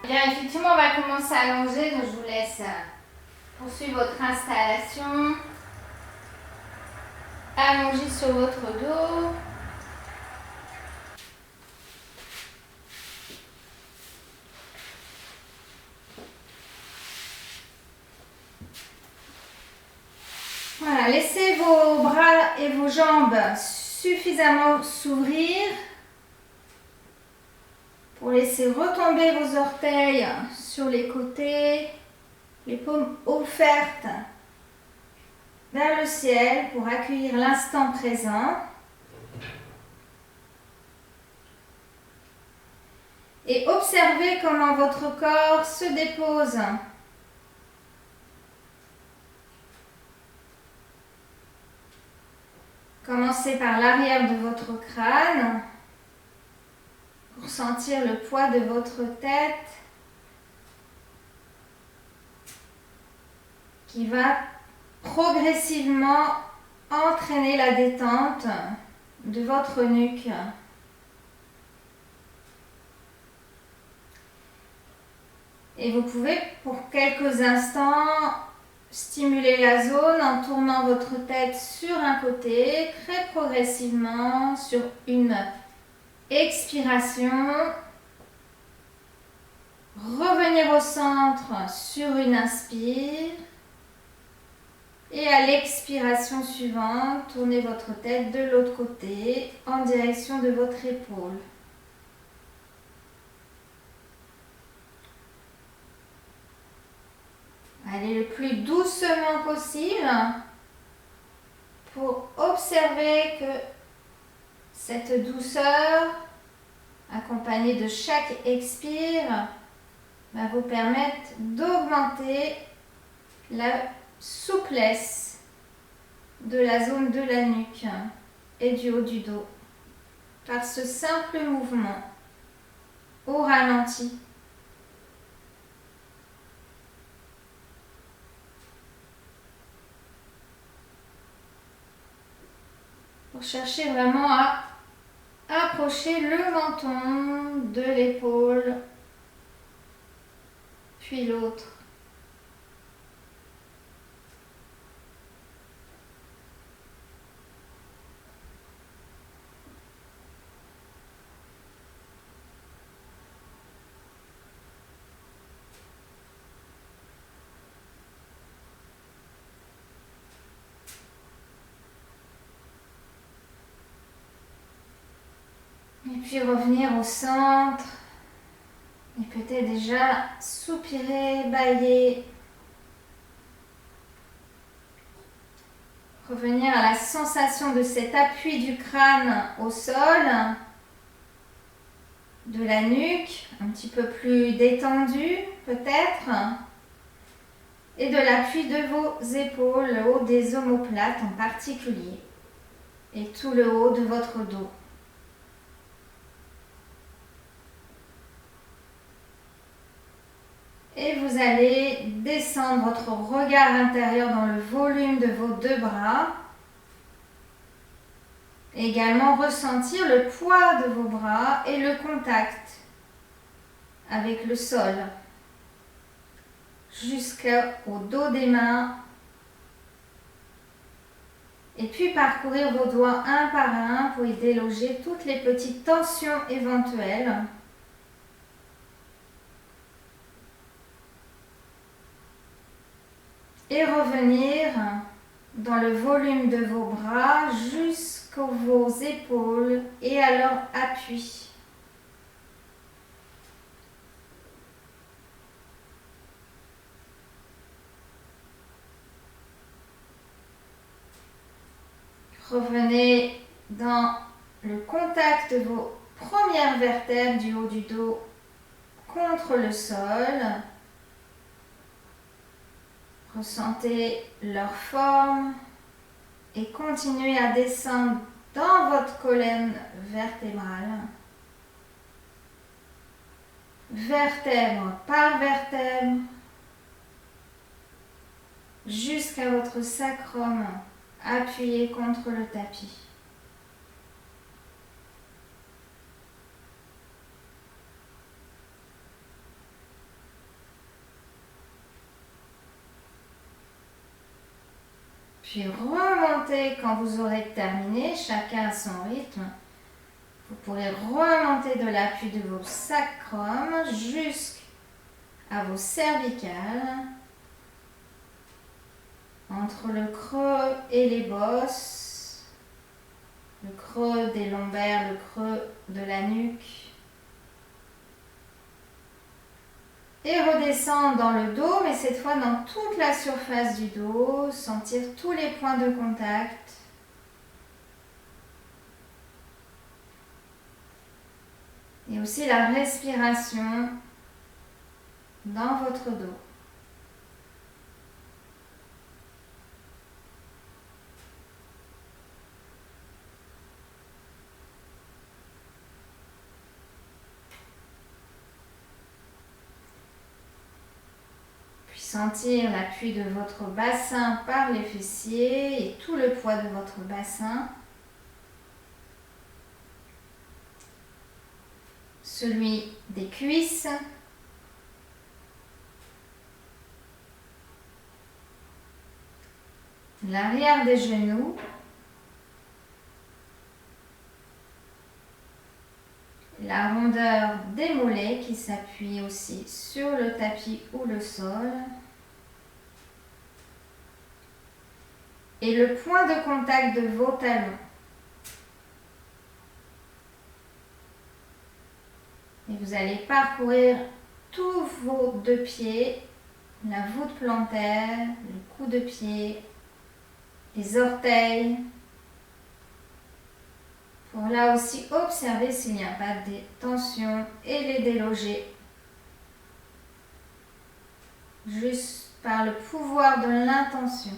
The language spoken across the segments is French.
Bien, effectivement, on va commencer à allonger, donc je vous laisse poursuivre votre installation. Allongez sur votre dos. Voilà, laissez vos bras et vos jambes suffisamment s'ouvrir pour laisser retomber vos orteils sur les côtés, les paumes offertes vers le ciel pour accueillir l'instant présent. Et observez comment votre corps se dépose. Commencez par l'arrière de votre crâne pour sentir le poids de votre tête qui va progressivement entraîner la détente de votre nuque. Et vous pouvez pour quelques instants stimuler la zone en tournant votre tête sur un côté, très progressivement sur une expiration. Revenir au centre sur une inspire. Et à l'expiration suivante, tournez votre tête de l'autre côté en direction de votre épaule. Allez le plus doucement possible pour observer que cette douceur, accompagnée de chaque expire, va vous permettre d'augmenter la souplesse de la zone de la nuque et du haut du dos par ce simple mouvement au ralenti. Pour chercher vraiment à approcher le menton de l'épaule, puis l'autre. Et puis revenir au centre. Et peut-être déjà soupirer, bâiller. Revenir à la sensation de cet appui du crâne au sol, de la nuque, un petit peu plus détendue peut-être, et de l'appui de vos épaules, le haut des omoplates en particulier, et tout le haut de votre dos. Et vous allez descendre votre regard intérieur dans le volume de vos deux bras. Également ressentir le poids de vos bras et le contact avec le sol. Jusqu'au dos des mains. Et puis parcourir vos doigts un par un pour y déloger toutes les petites tensions éventuelles. Et revenir dans le volume de vos bras jusqu'aux vos épaules et à leur appui. Revenez dans le contact de vos premières vertèbres du haut du dos contre le sol. Ressentez leur forme et continuez à descendre dans votre colonne vertébrale. Vertèbre par vertèbre jusqu'à votre sacrum appuyé contre le tapis. Puis remontez quand vous aurez terminé, chacun à son rythme. Vous pourrez remonter de l'appui de vos sacrums jusqu'à vos cervicales, entre le creux et les bosses, le creux des lombaires, le creux de la nuque. Et redescendre dans le dos, mais cette fois dans toute la surface du dos, sentir tous les points de contact. Et aussi la respiration dans votre dos. Puis sentir l'appui de votre bassin par les fessiers et tout le poids de votre bassin. Celui des cuisses. L'arrière des genoux. La rondeur des mollets qui s'appuie aussi sur le tapis ou le sol. Et le point de contact de vos talons. Et vous allez parcourir tous vos deux pieds, la voûte plantaire, le cou de pied, les orteils. Pour là aussi observer s'il n'y a pas de tension et les déloger. Juste par le pouvoir de l'intention.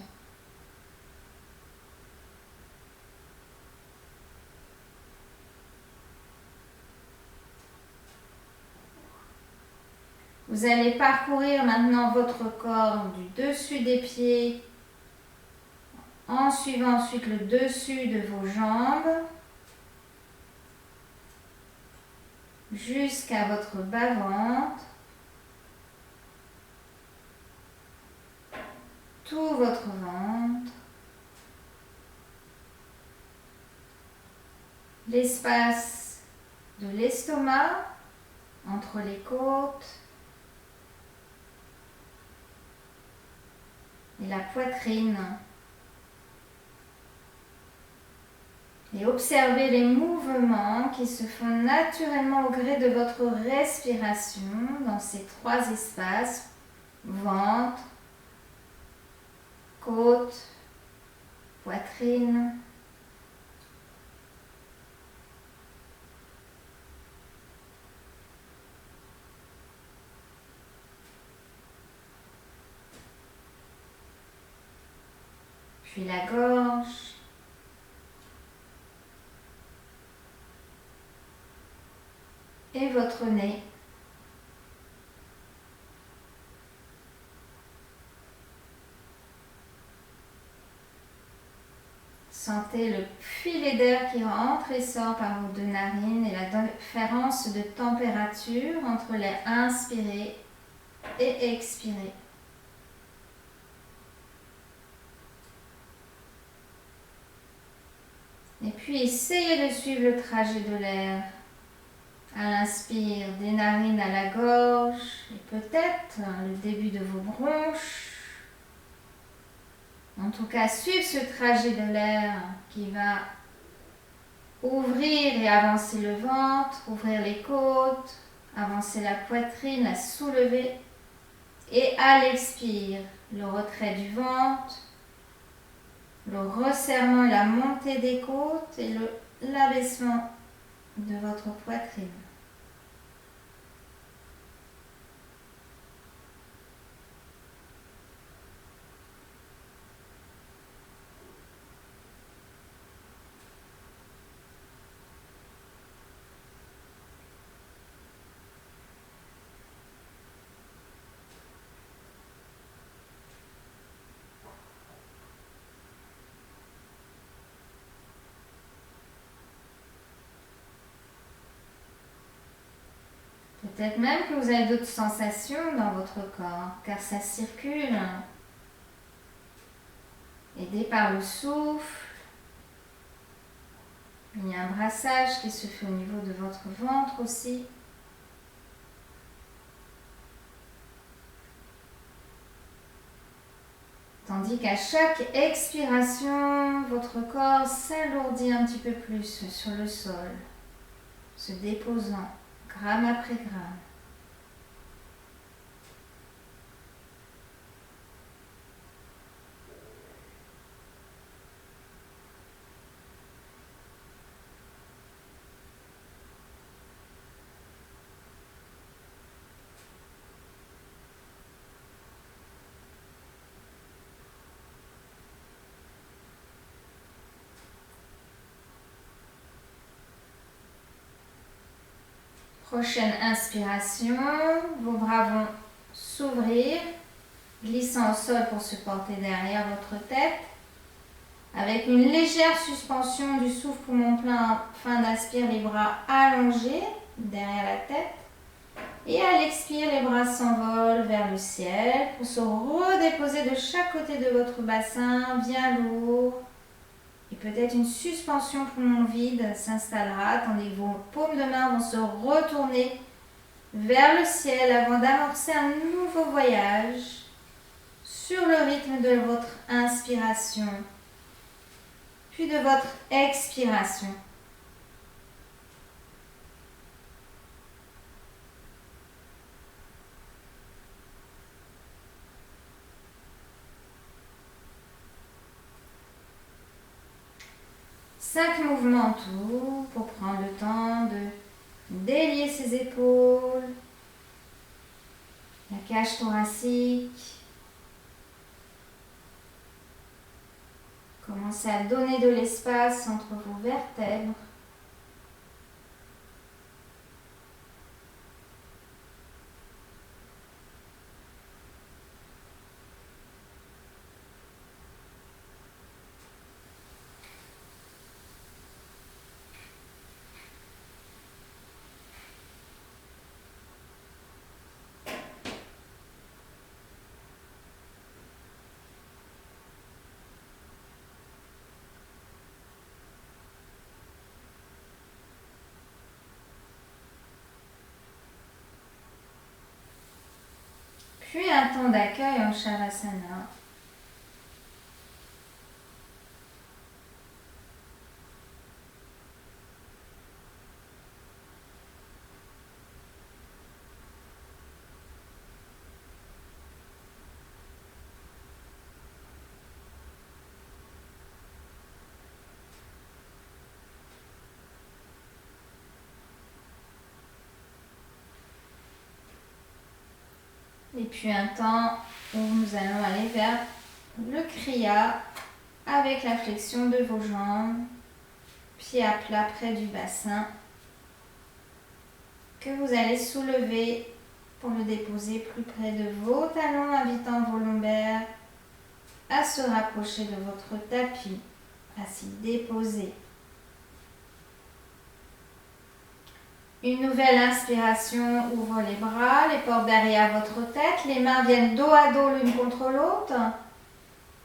Vous allez parcourir maintenant votre corps du dessus des pieds en suivant ensuite le dessus de vos jambes jusqu'à votre bas-ventre, tout votre ventre, l'espace de l'estomac entre les côtes et la poitrine. Et observez les mouvements qui se font naturellement au gré de votre respiration dans ces trois espaces, ventre, côte, poitrine. Puis la gorge. Et votre nez. Sentez le filet d'air qui rentre et sort par vos deux narines et la différence de température entre les inspirés et expirés. Et puis essayez de suivre le trajet de l'air. À l'inspire, des narines à la gorge et peut-être le début de vos bronches. En tout cas, suivez ce trajet de l'air qui va ouvrir et avancer le ventre, ouvrir les côtes, avancer la poitrine, la soulever. Et à l'expire, le retrait du ventre, le resserrement et la montée des côtes et l'abaissement de votre poitrine. Peut-être même que vous avez d'autres sensations dans votre corps, car ça circule. Aidé par le souffle. Il y a un brassage qui se fait au niveau de votre ventre aussi. Tandis qu'à chaque expiration, votre corps s'alourdit un petit peu plus sur le sol, se déposant gramme après gramme. Prochaine inspiration, vos bras vont s'ouvrir, glissant au sol pour se porter derrière votre tête. Avec une légère suspension du souffle poumon plein, fin d'inspire, les bras allongés derrière la tête. Et à l'expire, les bras s'envolent vers le ciel pour se redéposer de chaque côté de votre bassin, bien lourd. Et peut-être une suspension poumon vide s'installera tandis que vos paumes de main vont se retourner vers le ciel avant d'amorcer un nouveau voyage sur le rythme de votre inspiration, puis de votre expiration. Cinq mouvements en tout pour prendre le temps de délier ses épaules, la cage thoracique. Commencez à donner de l'espace entre vos vertèbres. Puis un temps d'accueil en Shavasana. Et puis un temps où nous allons aller vers le Kriya avec la flexion de vos jambes, pieds à plat près du bassin, que vous allez soulever pour le déposer plus près de vos talons, invitant vos lombaires à se rapprocher de votre tapis, à s'y déposer. Une nouvelle inspiration, ouvre les bras, les porte derrière votre tête, les mains viennent dos à dos l'une contre l'autre.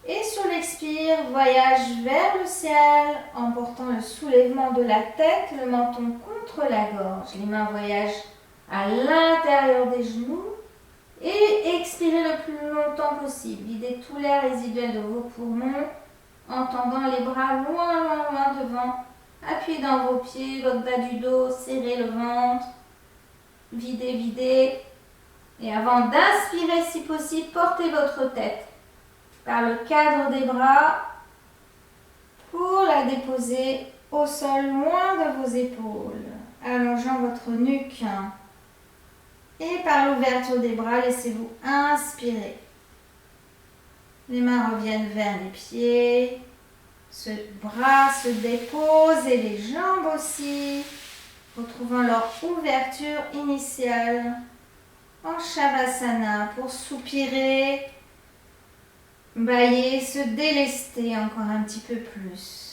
Et sur l'expire, voyage vers le ciel en portant le soulèvement de la tête, le menton contre la gorge. Les mains voyagent à l'intérieur des genoux et expirez le plus longtemps possible. Videz tout l'air résiduel de vos poumons en tendant les bras loin, loin, loin devant. Appuyez dans vos pieds, votre bas du dos, serrez le ventre. Videz, videz. Et avant d'inspirer, si possible, portez votre tête par le cadre des bras pour la déposer au sol loin de vos épaules, allongeant votre nuque. Et par l'ouverture des bras, laissez-vous inspirer. Les mains reviennent vers les pieds. Ce bras se dépose et les jambes aussi, retrouvant leur ouverture initiale en Shavasana pour soupirer, bâiller, se délester encore un petit peu plus.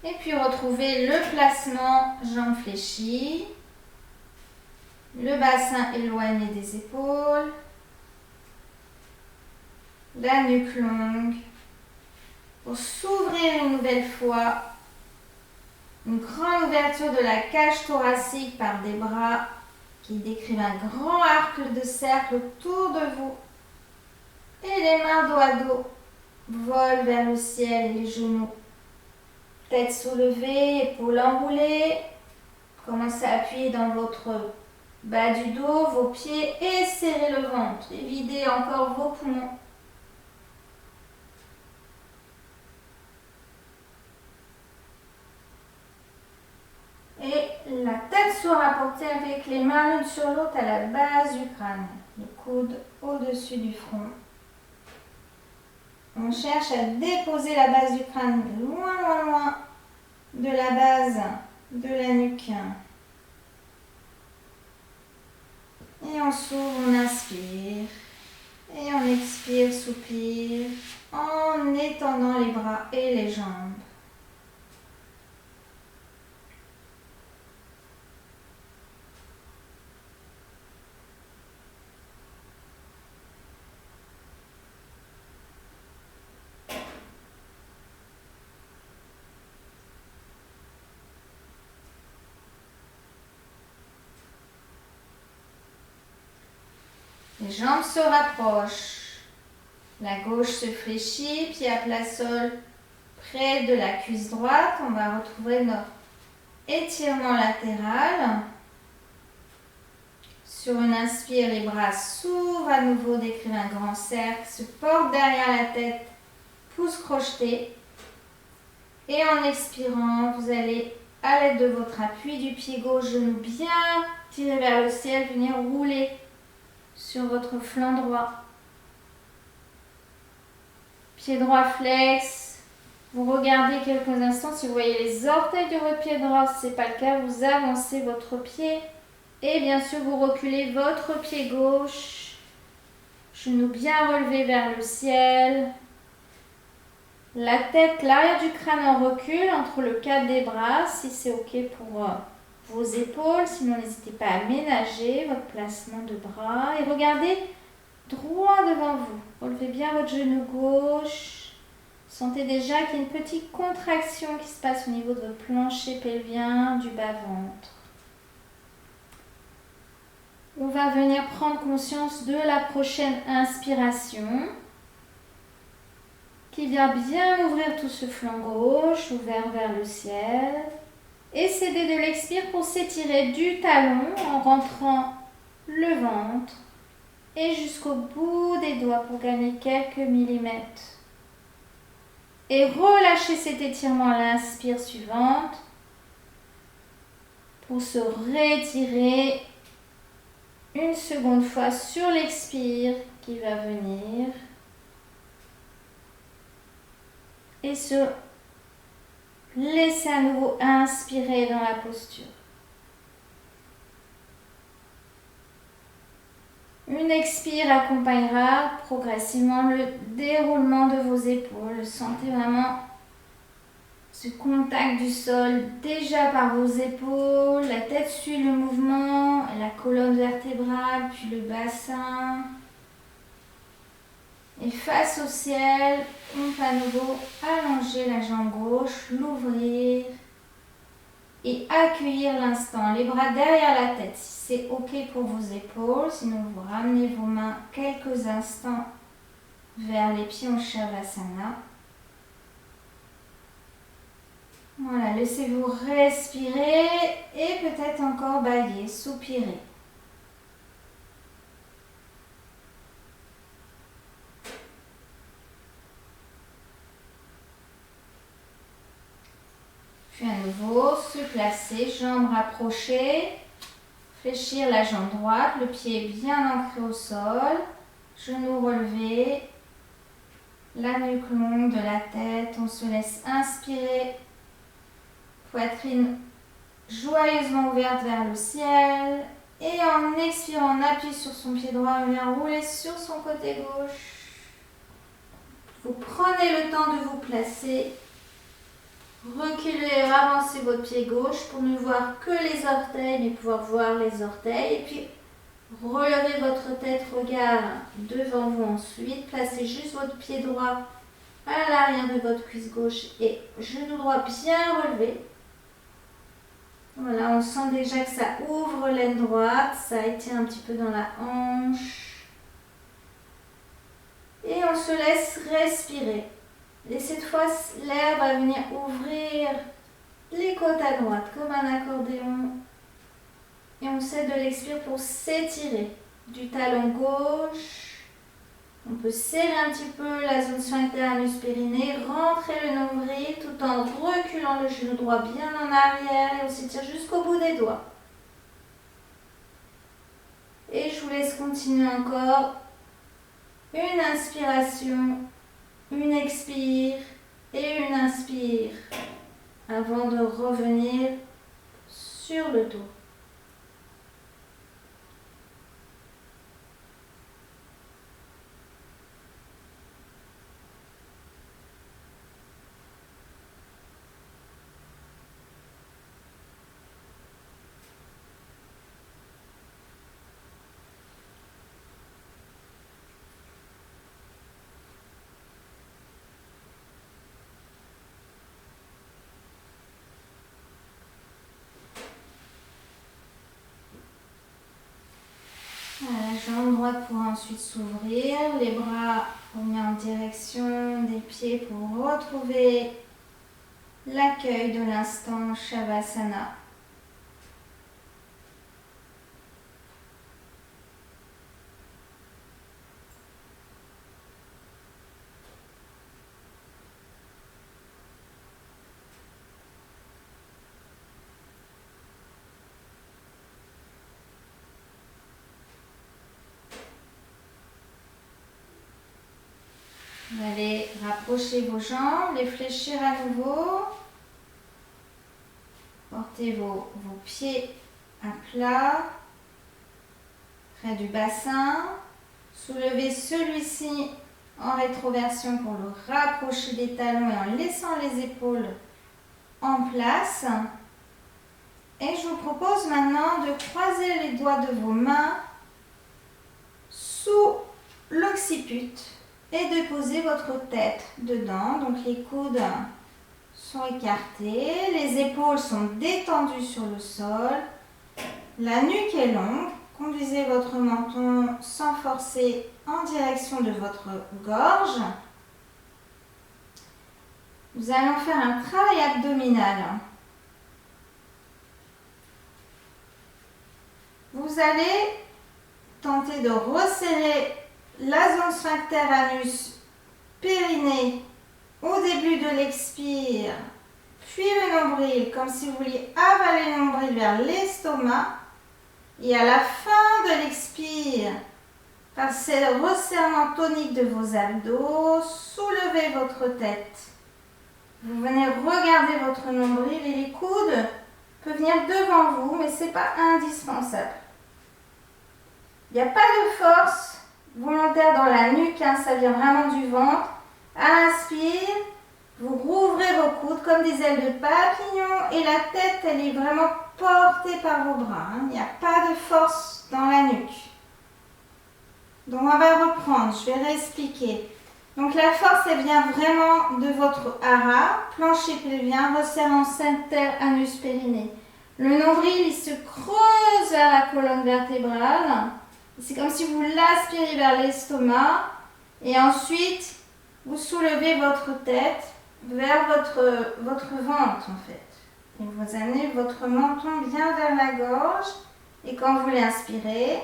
Et puis retrouvez le placement jambes fléchies, le bassin éloigné des épaules, la nuque longue, pour s'ouvrir une nouvelle fois, une grande ouverture de la cage thoracique par des bras qui décrivent un grand arc de cercle autour de vous. Et les mains dos à dos volent vers le ciel et les genoux. Tête soulevée, épaules enroulées. Commencez à appuyer dans votre bas du dos, vos pieds et serrez le ventre. Et videz encore vos poumons. Et la tête sera portée avec les mains l'une sur l'autre à la base du crâne. Le coude au-dessus du front. On cherche à déposer la base du crâne loin, loin, loin de la base de la nuque. Et on s'ouvre, on inspire. Et on expire, soupire, en étendant les bras et les jambes. Les jambes se rapprochent. La gauche se fléchit, pied à plat sol près de la cuisse droite. On va retrouver notre étirement latéral. Sur une inspire, les bras s'ouvrent à nouveau, décrivent un grand cercle, se portent derrière la tête, pouce crocheté. Et en expirant, vous allez, à l'aide de votre appui du pied gauche, genou bien tiré vers le ciel, venir rouler sur votre flanc droit. Pied droit flex. Vous regardez quelques instants si vous voyez les orteils de votre pied droit. Si ce n'est pas le cas, vous avancez votre pied. Et bien sûr, vous reculez votre pied gauche. Genou bien relevé vers le ciel. La tête, l'arrière du crâne en recul entre le cadre des bras, si c'est OK pour vos épaules. Sinon, n'hésitez pas à ménager votre placement de bras. Et regardez droit devant vous. Relevez bien votre genou gauche. Sentez déjà qu'il y a une petite contraction qui se passe au niveau de votre plancher pelvien, du bas-ventre. On va venir prendre conscience de la prochaine inspiration qui vient bien ouvrir tout ce flanc gauche, ouvert vers le ciel. Et céder de l'expire pour s'étirer du talon en rentrant le ventre et jusqu'au bout des doigts pour gagner quelques millimètres. Et relâchez cet étirement à l'inspire suivante pour se réétirer une seconde fois sur l'expire qui va venir et se laisser à nouveau inspirer dans la posture. Une expire accompagnera progressivement le déroulement de vos épaules. Sentez vraiment ce contact du sol déjà par vos épaules. La tête suit le mouvement, la colonne vertébrale, puis le bassin. Et face au ciel, on va à nouveau allonger la jambe gauche, l'ouvrir et accueillir l'instant. Les bras derrière la tête, si c'est OK pour vos épaules. Sinon, vous ramenez vos mains quelques instants vers les pieds en Shavasana. Voilà, laissez-vous respirer et peut-être encore bailler, soupirer. Puis à nouveau, se placer, jambes rapprochées, fléchir la jambe droite, le pied bien ancré au sol, genoux relevés, la nuque longue de la tête, on se laisse inspirer, poitrine joyeusement ouverte vers le ciel et en expirant, on appuie sur son pied droit, on vient rouler sur son côté gauche. Vous prenez le temps de vous placer Reculez, avancez votre pied gauche pour ne voir que les orteils, mais pouvoir voir les orteils. Et puis, relevez votre tête, regard devant vous ensuite. Placez juste votre pied droit à l'arrière de votre cuisse gauche et genou droit bien relevé. Voilà, on sent déjà que ça ouvre l'aine droite, ça étire un petit peu dans la hanche. Et on se laisse respirer. Et cette fois, l'air va venir ouvrir les côtes à droite comme un accordéon. Et on cède de l'expire pour s'étirer du talon gauche. On peut serrer un petit peu la zone sphincter anus périnée, rentrer le nombril tout en reculant le genou droit bien en arrière et on s'étire jusqu'au bout des doigts. Et je vous laisse continuer encore. Une inspiration, une expire et une inspire avant de revenir sur le dos. La jambe droite pourra ensuite s'ouvrir, les bras revenir en direction des pieds pour retrouver l'accueil de l'instant Shavasana. Vous allez rapprocher vos jambes, les fléchir à nouveau. Portez vos pieds à plat, près du bassin. Soulevez celui-ci en rétroversion pour le rapprocher des talons et en laissant les épaules en place. Et je vous propose maintenant de croiser les doigts de vos mains sous l'occiput et de poser votre tête dedans. Donc les coudes sont écartés, les épaules sont détendues sur le sol, la nuque est longue. Conduisez votre menton sans forcer en direction de votre gorge. Nous allons faire un travail abdominal. Vous allez tenter de resserrer la zone sphincter anus périnée au début de l'expire, puis le nombril, comme si vous vouliez avaler le nombril vers l'estomac. Et à la fin de l'expire, par ce resserrement tonique de vos abdos, soulevez votre tête. Vous venez regarder votre nombril et les coudes peuvent venir devant vous, mais ce n'est pas indispensable. Il n'y a pas de force volontaire dans la nuque, ça vient vraiment du ventre. À l'inspire, vous rouvrez vos coudes comme des ailes de papillon et la tête, elle est vraiment portée par vos bras. Il n'y a pas de force dans la nuque. Donc on va reprendre, je vais réexpliquer. Donc la force, elle vient vraiment de votre hara, plancher pelvien, resserrement sphincter anus périnée. Le nombril, il se creuse vers la colonne vertébrale. C'est comme si vous l'aspirez vers l'estomac et ensuite vous soulevez votre tête vers votre ventre en fait. Et vous amenez votre menton bien vers la gorge et quand vous l'inspirez,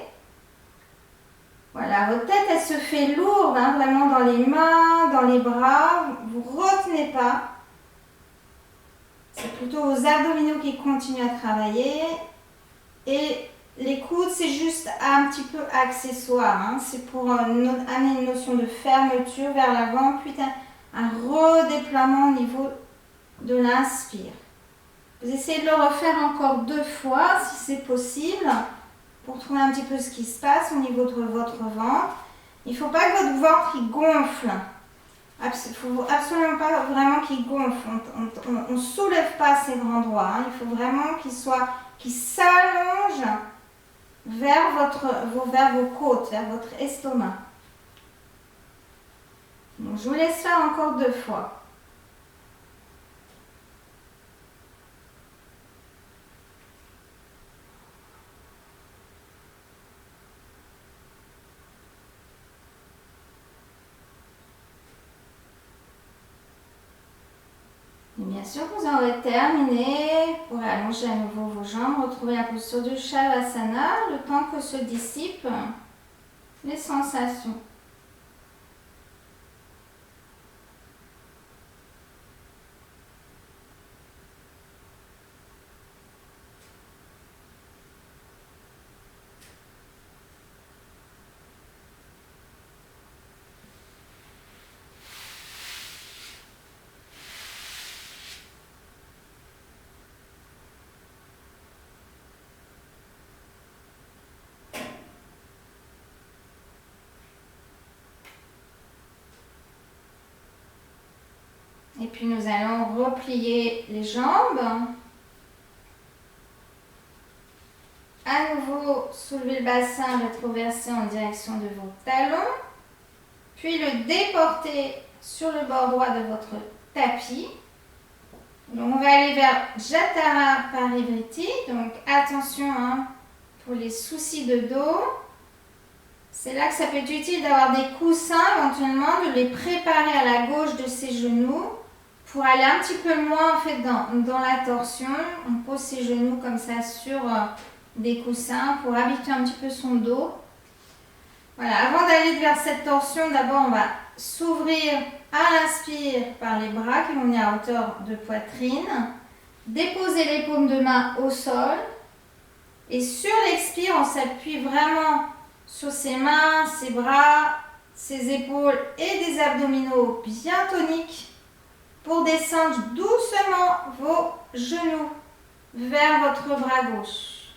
voilà, votre tête elle se fait lourde, vraiment dans les mains, dans les bras, vous ne retenez pas. C'est plutôt vos abdominaux qui continuent à travailler et les coudes, c'est juste un petit peu accessoire. C'est pour amener une notion de fermeture vers l'avant, puis un redéploiement au niveau de l'inspire. Vous essayez de le refaire encore 2 fois, si c'est possible, pour trouver un petit peu ce qui se passe au niveau de votre ventre. Il ne faut pas que votre ventre il gonfle. Il ne faut absolument pas vraiment qu'il gonfle. On ne soulève pas ses bras droits. Hein. Il faut vraiment qu'il s'allonge vers vos côtes, vers votre estomac. Donc, je vous laisse faire encore 2 fois. Et bien sûr, vous aurez terminé. Pour allonger à nouveau vos jambes, retrouver la posture du Shavasana, le temps que se dissipent les sensations. Et puis nous allons replier les jambes. À nouveau, soulevez le bassin rétroversé en direction de vos talons. Puis le déporter sur le bord droit de votre tapis. Donc on va aller vers Jatara Parivriti. Donc attention hein, pour les soucis de dos. C'est là que ça peut être utile d'avoir des coussins éventuellement, de les préparer à la gauche de ses genoux. Pour aller un petit peu moins en fait dans la torsion, on pose ses genoux comme ça sur des coussins pour habituer un petit peu son dos. Voilà, avant d'aller vers cette torsion, d'abord on va s'ouvrir à l'inspire par les bras qui vont venir à hauteur de poitrine. Déposer les paumes de main au sol. Et sur l'expire, on s'appuie vraiment sur ses mains, ses bras, ses épaules et des abdominaux bien toniques. Pour descendre doucement vos genoux vers votre bras gauche.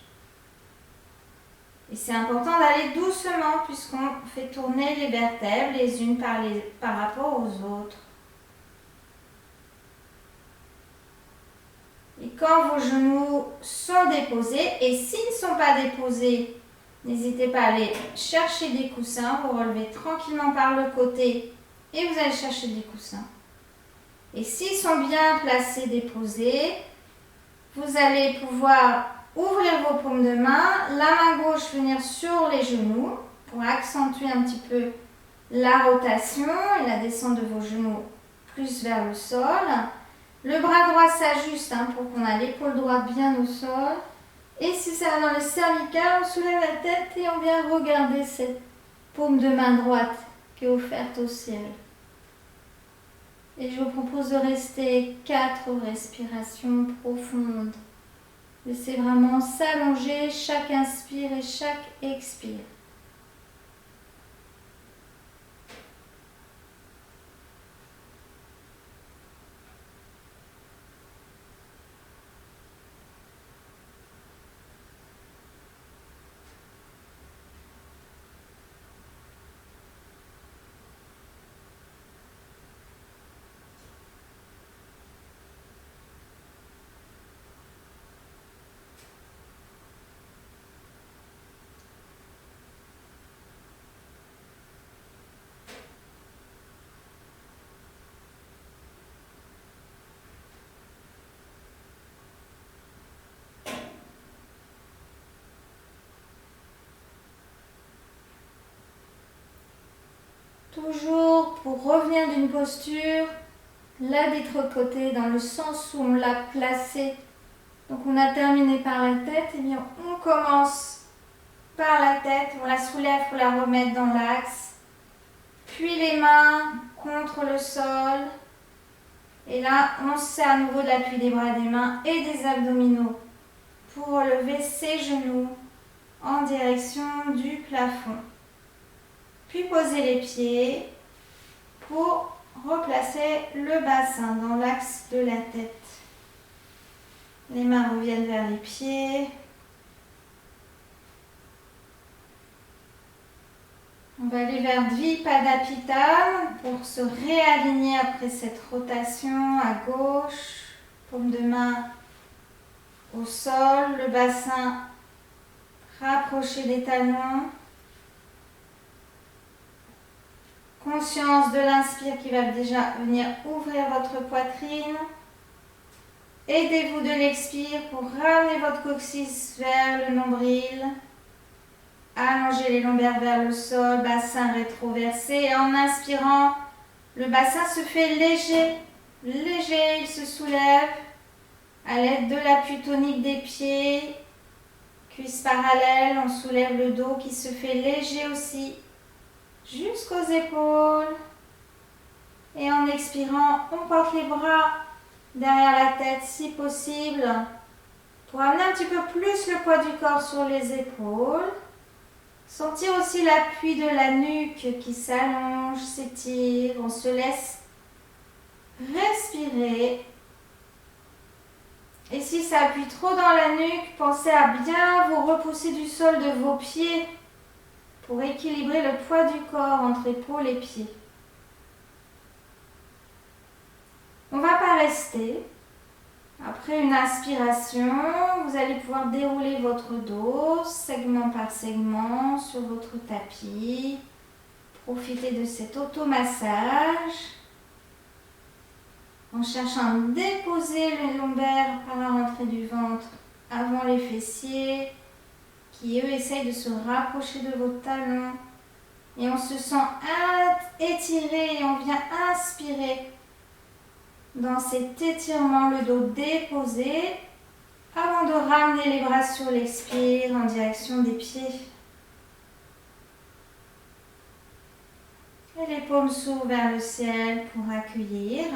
Et c'est important d'aller doucement puisqu'on fait tourner les vertèbres les unes par rapport aux autres. Et quand vos genoux sont déposés, et s'ils ne sont pas déposés, n'hésitez pas à aller chercher des coussins, vous relevez tranquillement par le côté et vous allez chercher des coussins. Et s'ils sont bien placés, déposés, vous allez pouvoir ouvrir vos paumes de main, la main gauche venir sur les genoux pour accentuer un petit peu la rotation et la descente de vos genoux plus vers le sol. Le bras droit s'ajuste hein, pour qu'on ait l'épaule droite bien au sol. Et si ça va dans le cervical, on soulève la tête et on vient regarder cette paume de main droite qui est offerte au ciel. Et je vous propose de rester 4 respirations profondes. Laissez vraiment s'allonger chaque inspire et chaque expire. Toujours pour revenir d'une posture, là d'être côté dans le sens où on l'a placé. Donc on a terminé par la tête, et bien on commence par la tête, on la soulève pour la remettre dans l'axe. Puis les mains contre le sol. Et là, on se sert à nouveau de l'appui des bras, des mains et des abdominaux pour relever ses genoux en direction du plafond. Puis poser les pieds pour replacer le bassin dans l'axe de la tête. Les mains reviennent vers les pieds. On va aller vers Dvipadapita pour se réaligner après cette rotation à gauche. Paume de main au sol, le bassin rapproché des talons. Conscience de l'inspire qui va déjà venir ouvrir votre poitrine. Aidez-vous de l'expire pour ramener votre coccyx vers le nombril. Allongez les lombaires vers le sol, bassin rétroversé. Et en inspirant, le bassin se fait léger. Léger, il se soulève à l'aide de l'appui tonique des pieds. Cuisses parallèles, on soulève le dos qui se fait léger aussi. Jusqu'aux épaules. Et en expirant, on porte les bras derrière la tête si possible pour amener un petit peu plus le poids du corps sur les épaules. Sentir aussi l'appui de la nuque qui s'allonge, s'étire. On se laisse respirer. Et si ça appuie trop dans la nuque, pensez à bien vous repousser du sol de vos pieds pour équilibrer le poids du corps entre épaules et pieds. On ne va pas rester. Après une inspiration, vous allez pouvoir dérouler votre dos segment par segment sur votre tapis. Profitez de cet automassage en cherchant à déposer le lombaire par la rentrée du ventre avant les fessiers qui eux essayent de se rapprocher de vos talons. Et on se sent étiré et on vient inspirer. Dans cet étirement, le dos déposé, avant de ramener les bras sur l'expire en direction des pieds. Et les paumes s'ouvrent vers le ciel pour accueillir.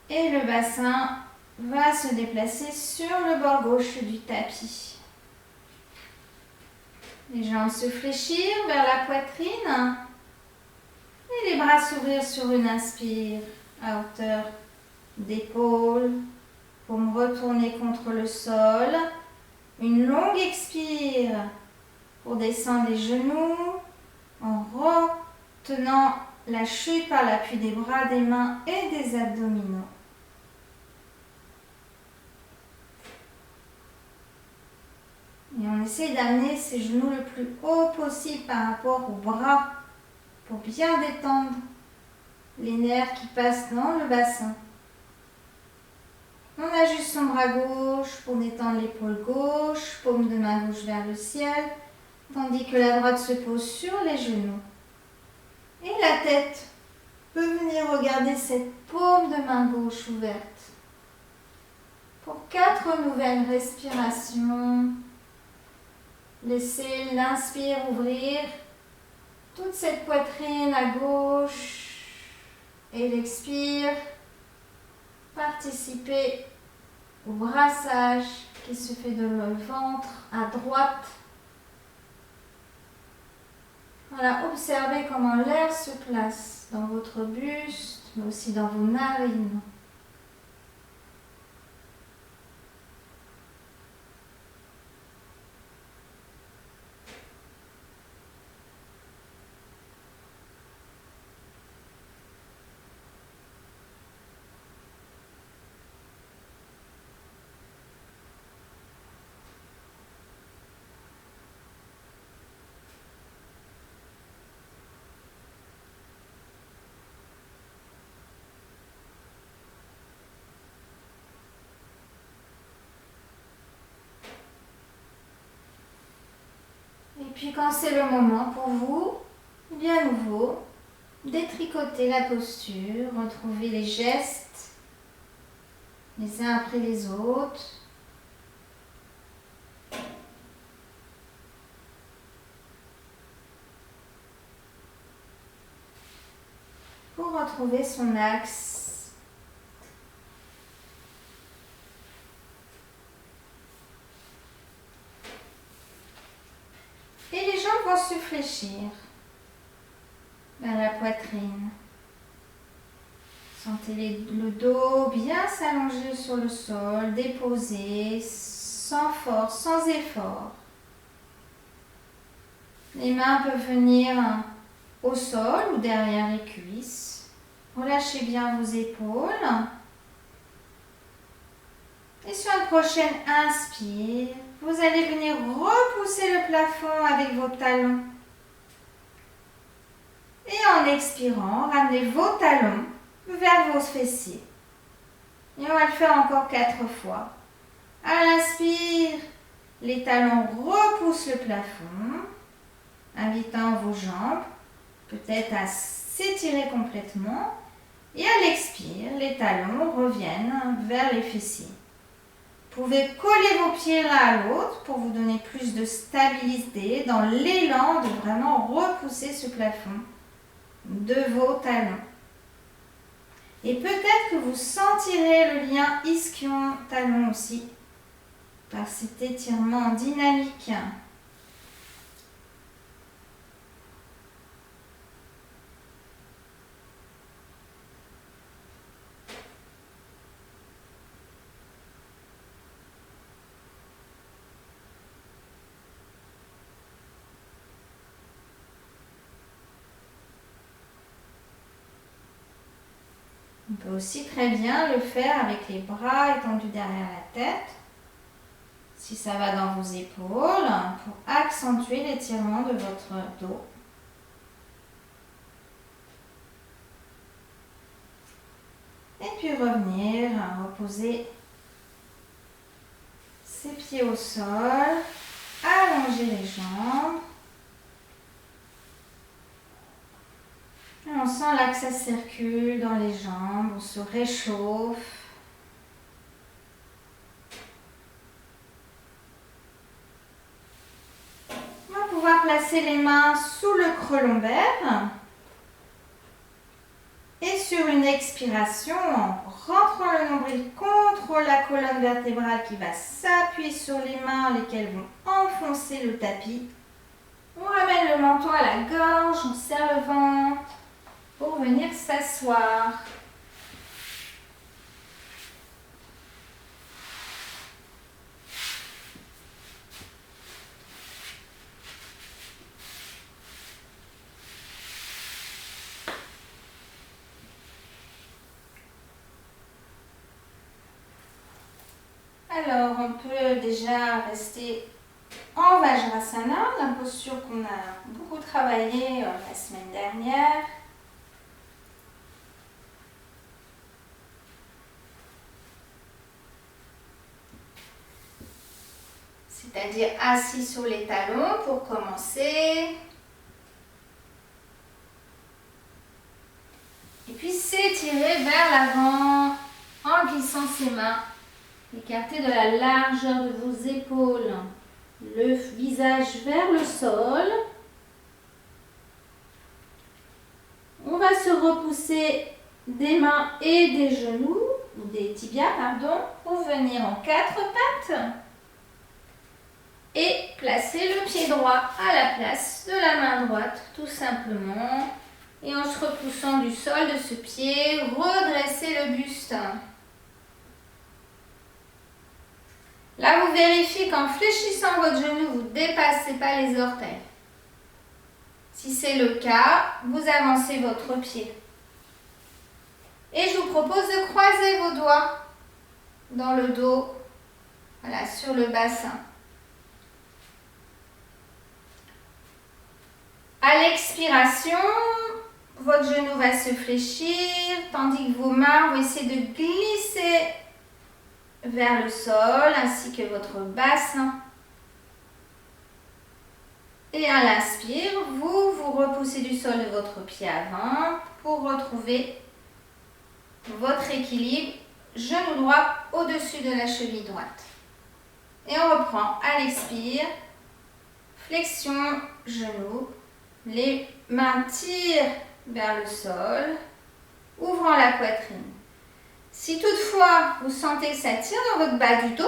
Et le bassin va se déplacer sur le bord gauche du tapis. Les jambes se fléchir vers la poitrine et les bras s'ouvrir sur une inspire à hauteur d'épaule, paumes retourner contre le sol. Une longue expire pour descendre les genoux en retenant la chute par l'appui des bras, des mains et des abdominaux. Et on essaie d'amener ses genoux le plus haut possible par rapport aux bras pour bien détendre les nerfs qui passent dans le bassin. On ajuste son bras gauche pour détendre l'épaule gauche, paume de main gauche vers le ciel, tandis que la droite se pose sur les genoux. Et la tête peut venir regarder cette paume de main gauche ouverte. Pour 4 nouvelles respirations, laissez l'inspire ouvrir toute cette poitrine à gauche et l'expire participer au brassage qui se fait de le ventre à droite. Voilà, observez comment l'air se place dans votre buste, mais aussi dans vos narines. Et puis quand c'est le moment pour vous, bien nouveau, détricoter la posture, retrouver les gestes les uns après les autres. Pour retrouver son axe. Et les jambes vont se fléchir vers la poitrine. Sentez le dos bien s'allonger sur le sol, déposé, sans force, sans effort. Les mains peuvent venir au sol ou derrière les cuisses. Relâchez bien vos épaules. Et sur une prochaine inspire, vous allez venir repousser le plafond avec vos talons. Et en expirant, ramenez vos talons vers vos fessiers. Et on va le faire encore 4 fois. À l'inspire, les talons repoussent le plafond, invitant vos jambes peut-être à s'étirer complètement. Et à l'expire, les talons reviennent vers les fessiers. Vous pouvez coller vos pieds l'un à l'autre pour vous donner plus de stabilité dans l'élan de vraiment repousser ce plafond de vos talons. Et peut-être que vous sentirez le lien ischion-talon aussi par cet étirement dynamique. On peut aussi très bien le faire avec les bras étendus derrière la tête, si ça va dans vos épaules, pour accentuer l'étirement de votre dos. Et puis revenir, reposer ses pieds au sol, allonger les jambes. Et on sent là que ça circule dans les jambes, on se réchauffe. On va pouvoir placer les mains sous le creux lombaire. Et sur une expiration, en rentrant le nombril contre la colonne vertébrale qui va s'appuyer sur les mains, lesquelles vont enfoncer le tapis. On ramène le menton à la gorge, on serre le ventre pour venir s'asseoir. Alors, on peut déjà rester en Vajrasana, la posture qu'on a beaucoup travaillée la semaine dernière. C'est-à-dire assis sur les talons pour commencer. Et puis s'étirer vers l'avant en glissant ses mains. Écartez de la largeur de vos épaules, le visage vers le sol. On va se repousser des mains et des genoux, ou des tibias, pardon, pour venir en 4 pattes. Et placer le pied droit à la place de la main droite, tout simplement. Et en se repoussant du sol de ce pied, redresser le buste. Là, vous vérifiez qu'en fléchissant votre genou, vous ne dépassez pas les orteils. Si c'est le cas, vous avancez votre pied. Et je vous propose de croiser vos doigts dans le dos, voilà, sur le bassin. À l'expiration, votre genou va se fléchir, tandis que vos mains vont essayer de glisser vers le sol, ainsi que votre bassin. Et à l'inspire, vous vous repoussez du sol de votre pied avant pour retrouver votre équilibre, genou droit au-dessus de la cheville droite. Et on reprend à l'expire, flexion, genou, les mains tirent vers le sol, ouvrant la poitrine. Si toutefois vous sentez que ça tire dans votre bas du dos,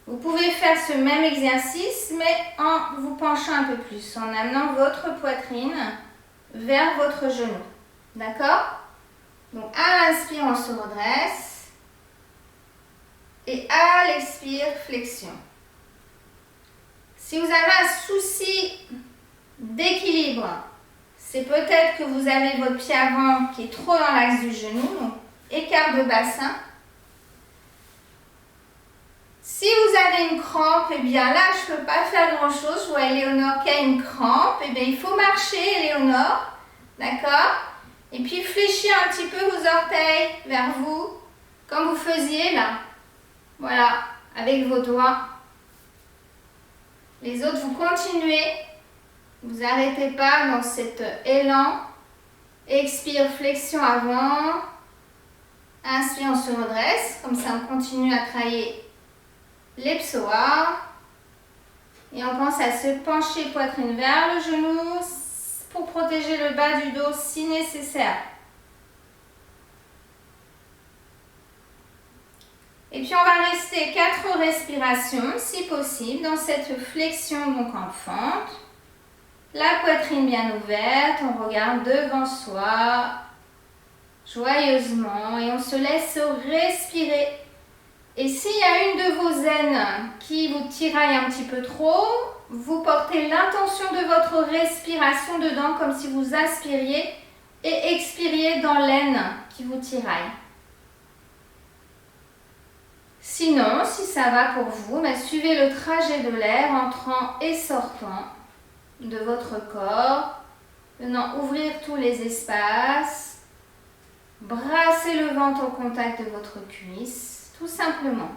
vous pouvez faire ce même exercice mais en vous penchant un peu plus, en amenant votre poitrine vers votre genou. D'accord ? Donc à l'inspire, on se redresse. Et à l'expire, flexion. Si vous avez un souci d'équilibre, c'est peut-être que vous avez votre pied avant qui est trop dans l'axe du genou, donc écart de bassin. Si vous avez une crampe, eh bien là, je ne peux pas faire grand-chose. Je vois Éléonore qui a une crampe. Eh bien, il faut marcher, Éléonore. D'accord? Et puis, fléchir un petit peu vos orteils vers vous, comme vous faisiez là. Voilà, avec vos doigts. Les autres, vous continuez. Vous n'arrêtez pas dans cet élan. Expire, flexion avant. Inspire, on se redresse. Comme ça, on continue à travailler les psoas. Et on pense à se pencher poitrine vers le genou pour protéger le bas du dos si nécessaire. Et puis on va rester 4 respirations si possible dans cette flexion donc en fente. La poitrine bien ouverte, on regarde devant soi joyeusement et on se laisse respirer. Et s'il y a une de vos aines qui vous tiraille un petit peu trop, vous portez l'intention de votre respiration dedans comme si vous inspiriez et expiriez dans l'aine qui vous tiraille. Sinon, si ça va pour vous, suivez le trajet de l'air entrant et sortant de votre corps, venant ouvrir tous les espaces, brassez le ventre au contact de votre cuisse, tout simplement.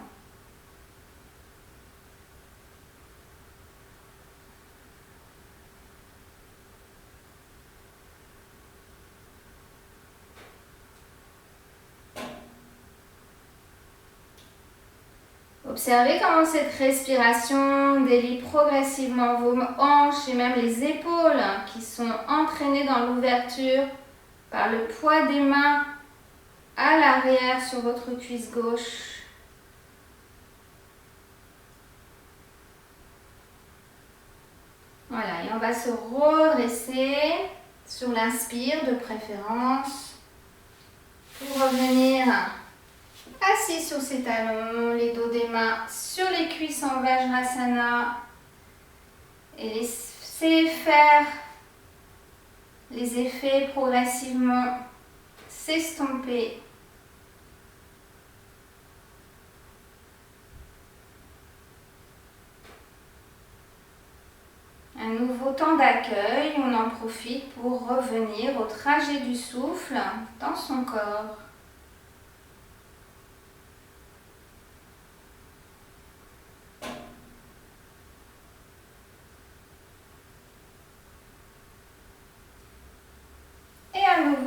Observez comment cette respiration délie progressivement vos hanches et même les épaules qui sont entraînées dans l'ouverture par le poids des mains à l'arrière sur votre cuisse gauche. Voilà, et on va se redresser sur l'inspire de préférence pour revenir assis sur ses talons, les dos des mains sur les cuisses en Vajrasana et laissez faire les effets progressivement s'estomper. Un nouveau temps d'accueil, on en profite pour revenir au trajet du souffle dans son corps.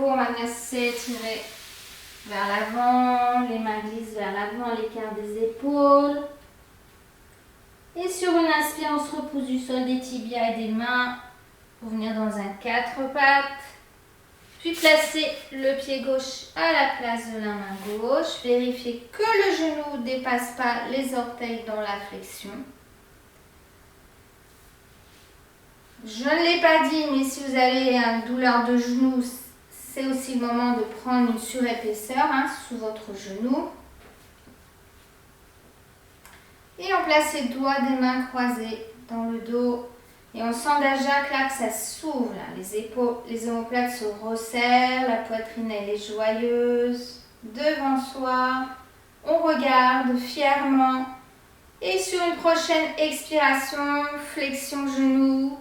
On va s'étirer vers l'avant, les mains glissent vers l'avant, l'écart des épaules. Et sur une inspire, on se repousse du sol des tibias et des mains pour venir dans un 4 pattes. Puis placer le pied gauche à la place de la main gauche. Vérifiez que le genou ne dépasse pas les orteils dans la flexion. Je ne l'ai pas dit, mais si vous avez une douleur de genou, c'est aussi le moment de prendre une surépaisseur sous votre genou. Et on place les doigts des mains croisés dans le dos. Et on sent déjà que là que ça s'ouvre. Les épaules, les omoplates se resserrent, la poitrine elle est joyeuse. Devant soi, on regarde fièrement. Et sur une prochaine expiration, flexion genou.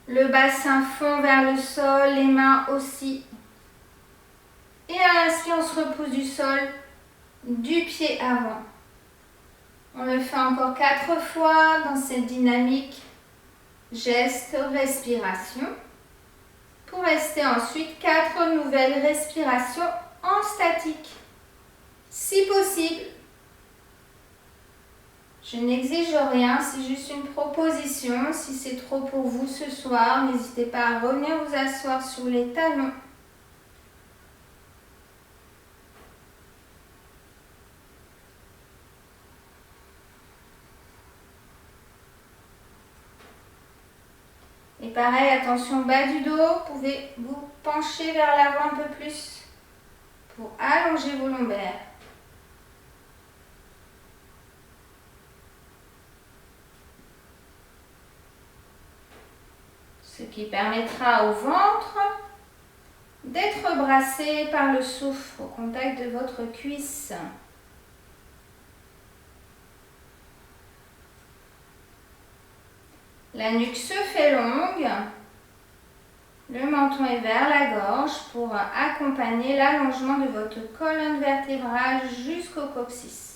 Le bassin fond vers le sol, les mains aussi. Et à l'inspire, on se repousse du sol, du pied avant. On le fait encore 4 fois dans cette dynamique geste, respiration. Pour rester ensuite 4 nouvelles respirations en statique. Si possible, je n'exige rien, c'est juste une proposition. Si c'est trop pour vous ce soir, n'hésitez pas à revenir vous asseoir sur les talons. Et pareil, attention bas du dos, vous pouvez vous pencher vers l'avant un peu plus pour allonger vos lombaires. Ce qui permettra au ventre d'être brassé par le souffle au contact de votre cuisse. La nuque se fait longue, le menton est vers la gorge pour accompagner l'allongement de votre colonne vertébrale jusqu'au coccyx.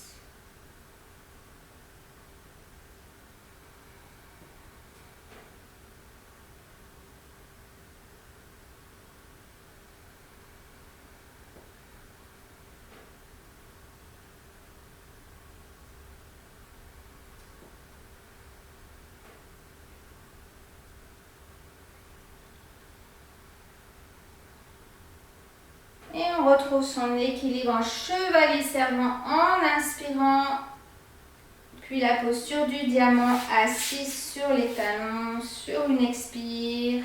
Et on retrouve son équilibre en chevalier servant en inspirant. Puis la posture du diamant assis sur les talons, sur une expire.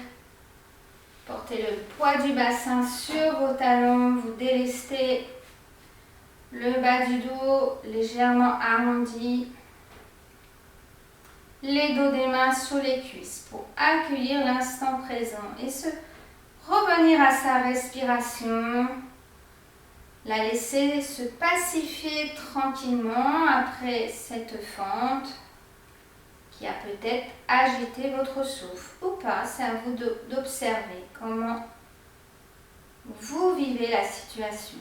Portez le poids du bassin sur vos talons, vous délestez le bas du dos légèrement arrondi. Les dos des mains sur les cuisses pour accueillir l'instant présent et revenir à sa respiration. La laisser se pacifier tranquillement après cette fente qui a peut-être agité votre souffle ou pas. C'est à vous d'observer comment vous vivez la situation.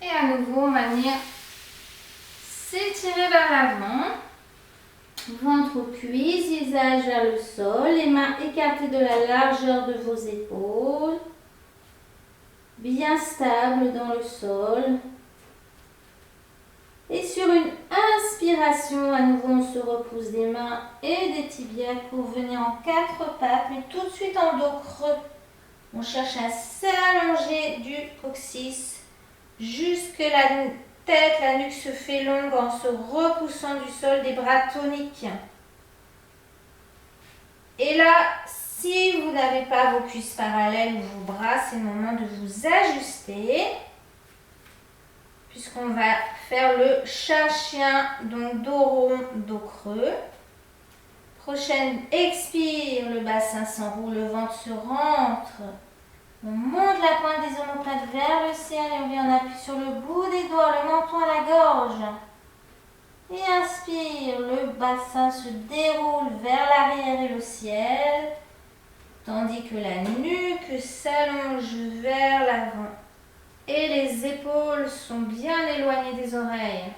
Et à nouveau, on va venir s'étirer vers l'avant. Ventre aux cuisses, visage vers le sol, les mains écartées de la largeur de vos épaules. Bien stable dans le sol. Et sur une inspiration, à nouveau, on se repousse des mains et des tibias pour venir en 4 pattes, mais tout de suite en dos creux. On cherche à s'allonger du coccyx. Jusque la tête, la nuque se fait longue en se repoussant du sol, des bras toniques. Et là, si vous n'avez pas vos cuisses parallèles ou vos bras, c'est le moment de vous ajuster. Puisqu'on va faire le chat-chien, donc dos rond, dos creux. Prochaine expire, le bassin s'enroule, le ventre se rentre. On monte la pointe des omoplates vers le ciel et on vient en appui sur le bout des doigts, le menton à la gorge. Et inspire, le bassin se déroule vers l'arrière et le ciel, tandis que la nuque s'allonge vers l'avant. Et les épaules sont bien éloignées des oreilles.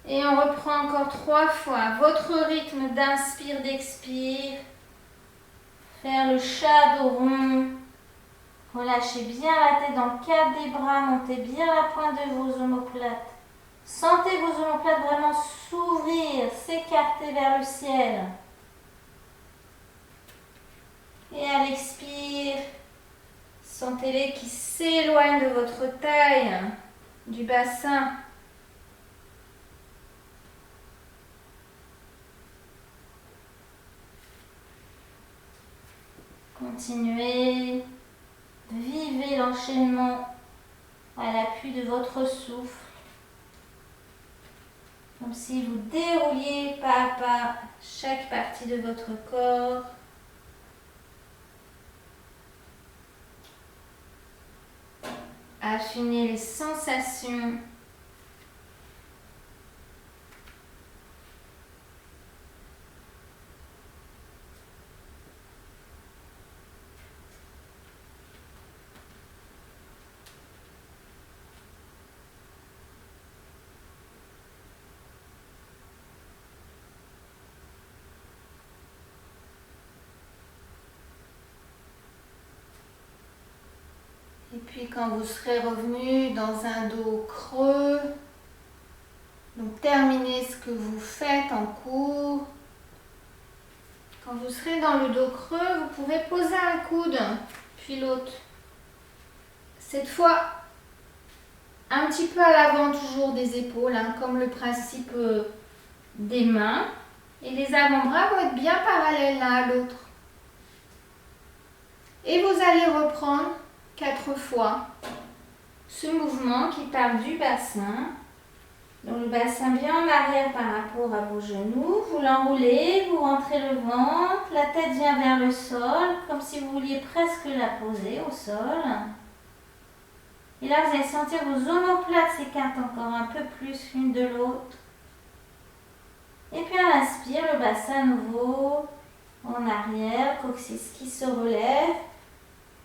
Et on reprend encore 3 fois votre rythme d'inspire, d'expire. Faire le chat dos rond. Relâchez bien la tête dans le cadre des bras, montez bien la pointe de vos omoplates. Sentez vos omoplates vraiment s'ouvrir, s'écarter vers le ciel. Et à l'expire, sentez-les qui s'éloignent de votre taille, du bassin. Continuez. Vivez l'enchaînement à l'appui de votre souffle. Comme si vous dérouliez pas à pas chaque partie de votre corps. Affinez les sensations. Et puis quand vous serez revenu dans un dos creux, Donc terminez ce que vous faites en cours. Quand vous serez dans le dos creux, vous pouvez poser un coude, puis l'autre. Cette fois, un petit peu à l'avant toujours des épaules, hein, comme le principe des mains. Et les avant-bras vont être bien parallèles l'un à l'autre. Et vous allez reprendre 4 fois ce mouvement qui part du bassin. Donc le bassin bien en arrière par rapport à vos genoux. Vous l'enroulez, vous rentrez le ventre, la tête vient vers le sol, comme si vous vouliez presque la poser au sol. Et là, vous allez sentir vos omoplates s'écartent encore un peu plus l'une de l'autre. Et puis à l'inspire, le bassin à nouveau en arrière, coccyx qui se relève.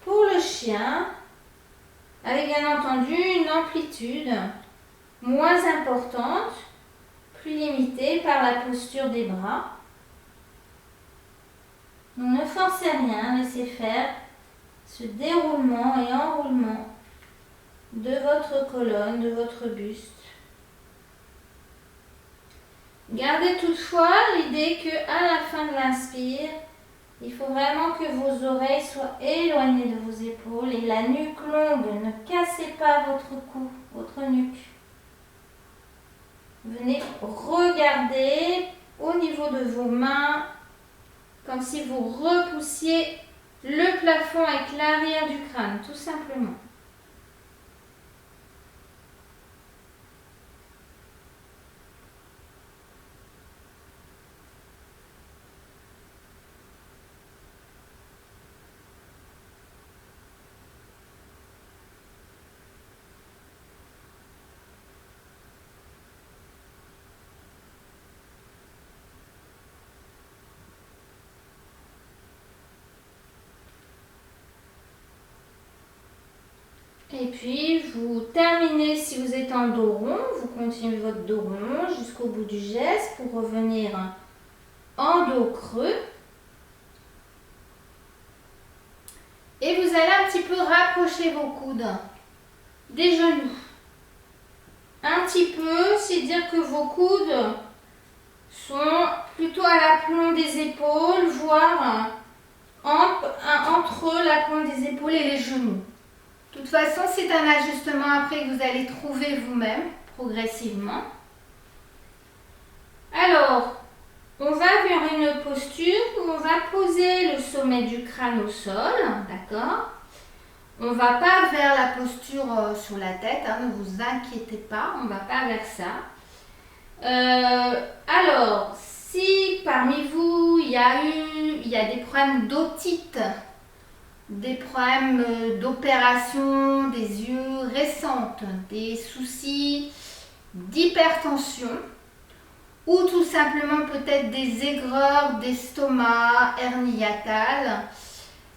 Pour le chien, avec bien entendu une amplitude moins importante, plus limitée par la posture des bras. Donc ne forcez rien, laissez faire ce déroulement et enroulement de votre colonne, de votre buste. Gardez toutefois l'idée qu'à la fin de l'inspire, il faut vraiment que vos oreilles soient éloignées de vos épaules et la nuque longue. Ne cassez pas votre cou, votre nuque. Venez regarder au niveau de vos mains, comme si vous repoussiez le plafond avec l'arrière du crâne, tout simplement. Et puis, vous terminez, si vous êtes en dos rond, vous continuez votre dos rond jusqu'au bout du geste pour revenir en dos creux. Et vous allez un petit peu rapprocher vos coudes des genoux. Un petit peu, c'est dire que vos coudes sont plutôt à l'aplomb des épaules, voire entre l'aplomb des épaules et les genoux. De toute façon, c'est un ajustement après que vous allez trouver vous-même, progressivement. Alors, on va vers une posture où on va poser le sommet du crâne au sol, d'accord? On ne va pas vers la posture sur la tête, hein, ne vous inquiétez pas, on ne va pas vers ça. Alors, si parmi vous, il y a des problèmes d'otite, des problèmes d'opération des yeux récentes, des soucis d'hypertension ou tout simplement peut-être des aigreurs d'estomac, hernie hiatale,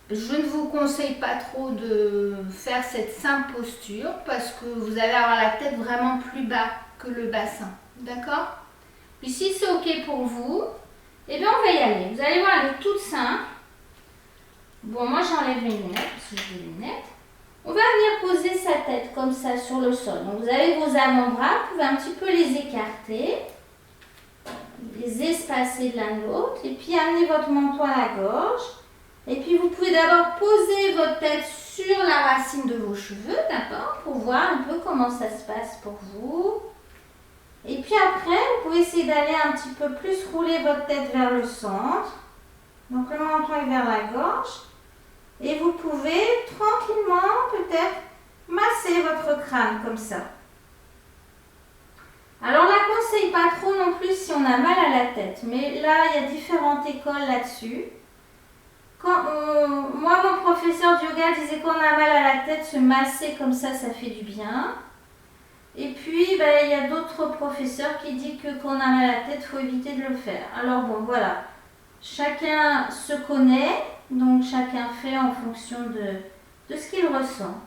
je ne vous conseille pas trop de faire cette simple posture parce que vous allez avoir la tête vraiment plus bas que le bassin, d'accord? Puis si c'est ok pour vous, eh bien on va y aller. Vous allez voir, elle est toute simple. Bon, moi j'enlève mes lunettes parce que j'ai des lunettes. On va venir poser sa tête comme ça sur le sol. Donc vous avez vos avant-bras, vous pouvez un petit peu les écarter, les espacer de l'un de l'autre, et puis amener votre menton à la gorge. Et puis vous pouvez d'abord poser votre tête sur la racine de vos cheveux, d'accord, pour voir un peu comment ça se passe pour vous. Et puis après, vous pouvez essayer d'aller un petit peu plus rouler votre tête vers le centre. Donc le menton est vers la gorge. Et vous pouvez tranquillement peut-être masser votre crâne comme ça. Alors on ne la conseille pas trop non plus si on a mal à la tête. Mais là, il y a différentes écoles là-dessus. Moi, mon professeur de yoga disait qu'on a mal à la tête, se masser comme ça fait du bien. Et puis, il y a d'autres professeurs qui disent que quand on a mal à la tête, il faut éviter de le faire. Alors bon, voilà. Chacun se connaît, donc chacun fait en fonction de ce qu'il ressent.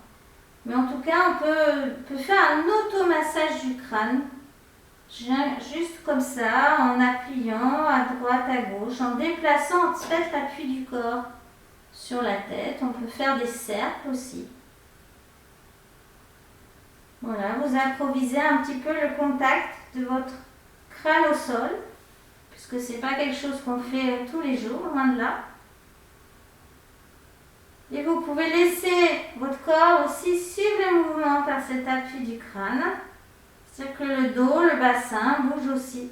Mais en tout cas, on peut faire un automassage du crâne, juste comme ça, en appuyant à droite, à gauche, en déplaçant en fait l'appui du corps sur la tête. On peut faire des cercles aussi. Voilà, vous improvisez un petit peu le contact de votre crâne au sol, puisque ce n'est pas quelque chose qu'on fait tous les jours, loin de là. Et vous pouvez laisser votre corps aussi suivre les mouvements par cet appui du crâne. C'est-à-dire que le dos, le bassin bouge aussi.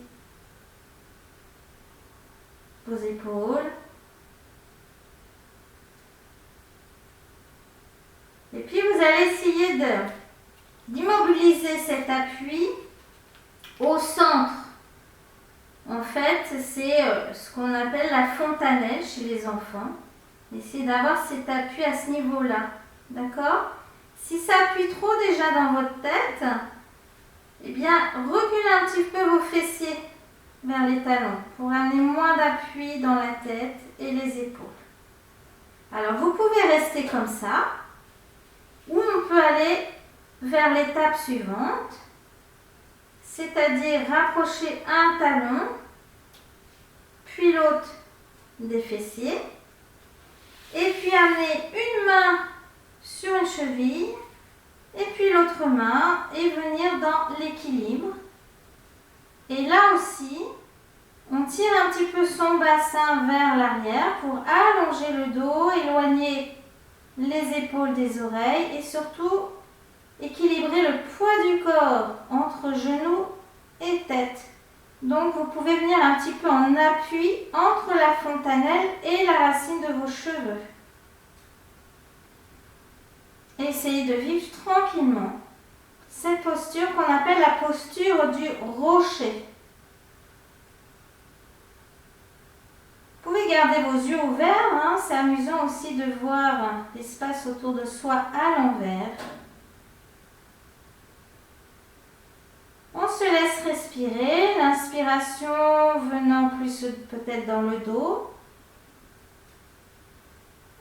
Vos épaules. Et puis vous allez essayer d'immobiliser cet appui au centre. En fait, c'est ce qu'on appelle la fontanelle chez les enfants. Essayez d'avoir cet appui à ce niveau-là. D'accord? Si ça appuie trop déjà dans votre tête, eh bien, reculez un petit peu vos fessiers vers les talons pour amener moins d'appui dans la tête et les épaules. Alors, vous pouvez rester comme ça, ou on peut aller vers l'étape suivante, c'est-à-dire rapprocher un talon, puis l'autre des fessiers, et puis amener une main sur une cheville, et puis l'autre main, et venir dans l'équilibre. Et là aussi, on tire un petit peu son bassin vers l'arrière pour allonger le dos, éloigner les épaules des oreilles et surtout équilibrer le poids du corps entre genoux et tête. Donc vous pouvez venir un petit peu en appui entre la fontanelle et la racine de vos cheveux. Essayez de vivre tranquillement cette posture qu'on appelle la posture du rocher. Vous pouvez garder vos yeux ouverts, hein. C'est amusant aussi de voir l'espace autour de soi à l'envers. On se laisse respirer, l'inspiration venant plus peut-être dans le dos.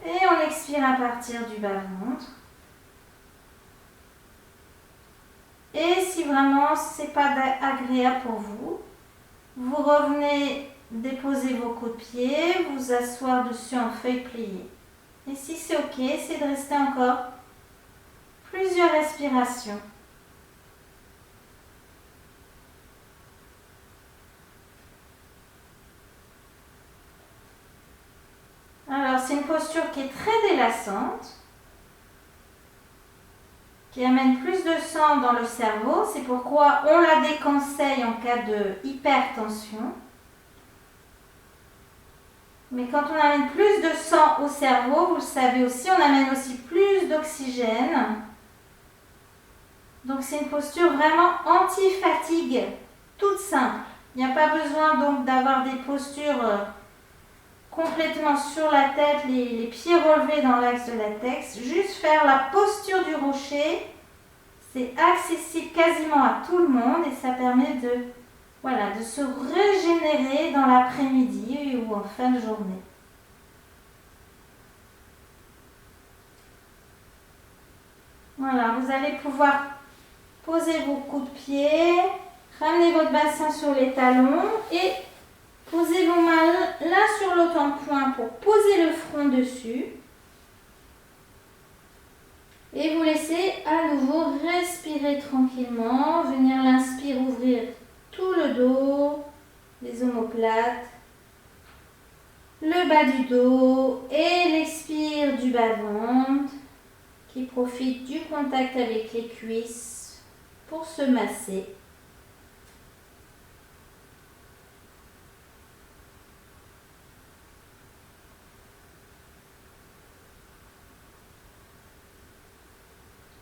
Et on expire à partir du bas-ventre. Et si vraiment ce n'est pas agréable pour vous, vous revenez déposer vos coudes de pied, vous asseoir dessus en feuille pliée. Et si c'est ok, c'est de rester encore plusieurs respirations. Alors, c'est une posture qui est très délassante, qui amène plus de sang dans le cerveau. C'est pourquoi on la déconseille en cas de hypertension. Mais quand on amène plus de sang au cerveau, vous le savez aussi, on amène aussi plus d'oxygène. Donc c'est une posture vraiment anti-fatigue, toute simple. Il n'y a pas besoin donc d'avoir des postures complètement sur la tête, les pieds relevés dans l'axe de la tête. Juste faire la posture du rocher, c'est accessible quasiment à tout le monde et ça permet de se régénérer dans l'après-midi ou en fin de journée. Voilà, vous allez pouvoir poser vos coudes de pied, ramener votre bassin sur les talons et posez vos mains l'un sur l'autre en point pour poser le front dessus. Et vous laissez à nouveau respirer tranquillement, venir l'inspire, ouvrir tout le dos, les omoplates, le bas du dos et l'expire du bas-ventre qui profite du contact avec les cuisses pour se masser.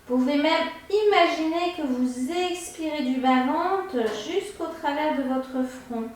Vous pouvez même imaginer que vous expirez du bas-ventre jusqu'au travers de votre front.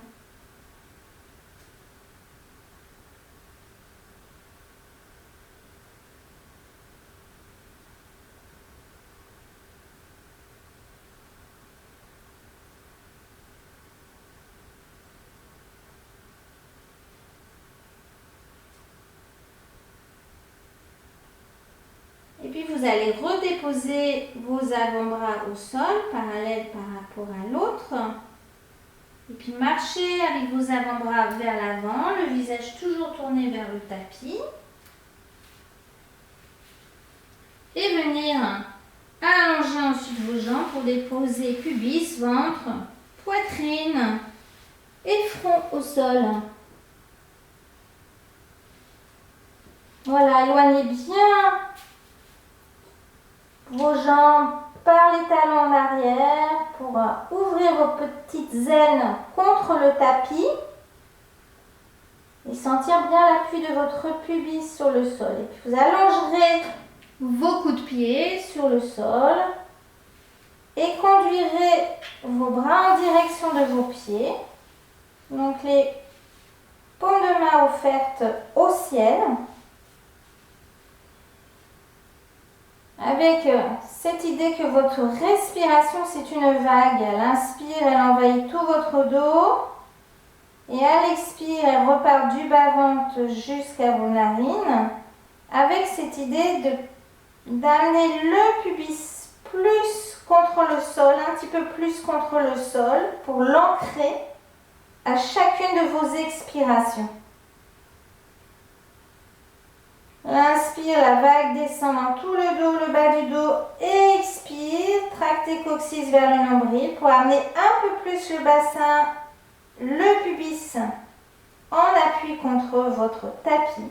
Et puis vous allez redéposer vos avant-bras au sol, parallèles par rapport à l'autre. Et puis marchez avec vos avant-bras vers l'avant, le visage toujours tourné vers le tapis. Et venir allonger ensuite vos jambes pour déposer pubis, ventre, poitrine et front au sol. Voilà, éloignez bien vos jambes par les talons en arrière pour ouvrir vos petites aines contre le tapis et sentir bien l'appui de votre pubis sur le sol. Et puis vous allongerez vos coups de pied sur le sol et conduirez vos bras en direction de vos pieds. Donc les paumes de main offertes au ciel. Avec cette idée que votre respiration, c'est une vague. À l'inspire, elle envahit tout votre dos. Et à l'expire, elle repart du bas-ventre jusqu'à vos narines. Avec cette idée d'amener le pubis plus contre le sol, un petit peu plus contre le sol, pour l'ancrer à chacune de vos expirations. Inspire, la vague descend dans tout le dos, le bas du dos. Expire, tractez coccyx vers le nombril pour amener un peu plus le bassin, le pubis en appui contre votre tapis.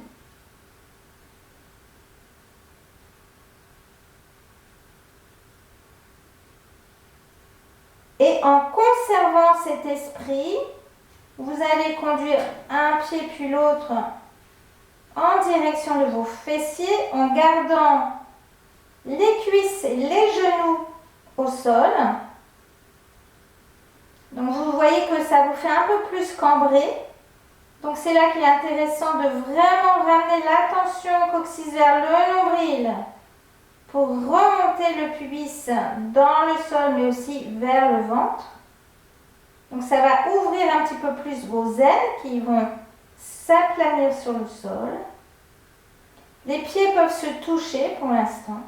Et en conservant cet esprit, vous allez conduire un pied puis l'autre en direction de vos fessiers en gardant les cuisses et les genoux au sol. Donc vous voyez que ça vous fait un peu plus cambrer. Donc c'est là qu'il est intéressant de vraiment ramener l'attention coccyx vers le nombril pour remonter le pubis dans le sol mais aussi vers le ventre. Donc ça va ouvrir un petit peu plus vos ailes qui vont s'aplanir sur le sol. Les pieds peuvent se toucher pour l'instant.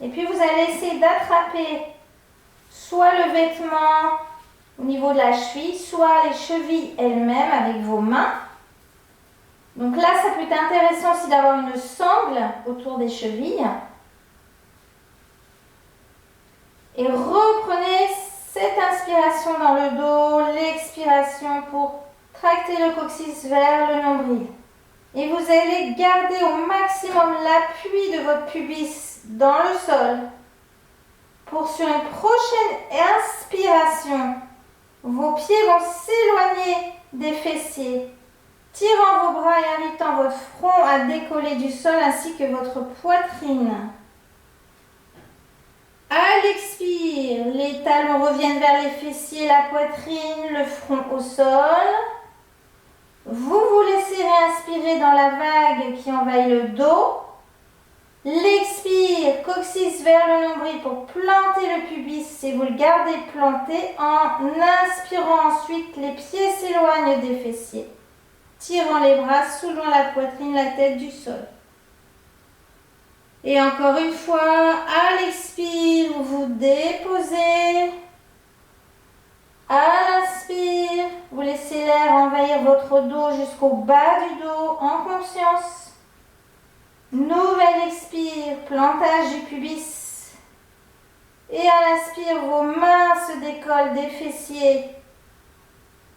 Et puis vous allez essayer d'attraper soit le vêtement au niveau de la cheville, soit les chevilles elles-mêmes avec vos mains. Donc là, ça peut être intéressant aussi d'avoir une sangle autour des chevilles. Et reprenez cette inspiration dans le dos, l'expiration pour tracter le coccyx vers le nombril. Et vous allez garder au maximum l'appui de votre pubis dans le sol. Pour sur une prochaine inspiration, vos pieds vont s'éloigner des fessiers, tirant vos bras et invitant votre front à décoller du sol ainsi que votre poitrine. À l'expire, les talons reviennent vers les fessiers, la poitrine, le front au sol. Vous vous laissez réinspirer dans la vague qui envahit le dos. L'expire, coccyx vers le nombril pour planter le pubis et vous le gardez planté en inspirant ensuite, les pieds s'éloignent des fessiers, tirant les bras, soulevant la poitrine, la tête du sol. Et encore une fois, à l'expire, vous vous déposez. À l'inspire, vous laissez l'air envahir votre dos jusqu'au bas du dos en conscience. Nouvelle expire, plantage du pubis. Et à l'inspire, vos mains se décollent des fessiers,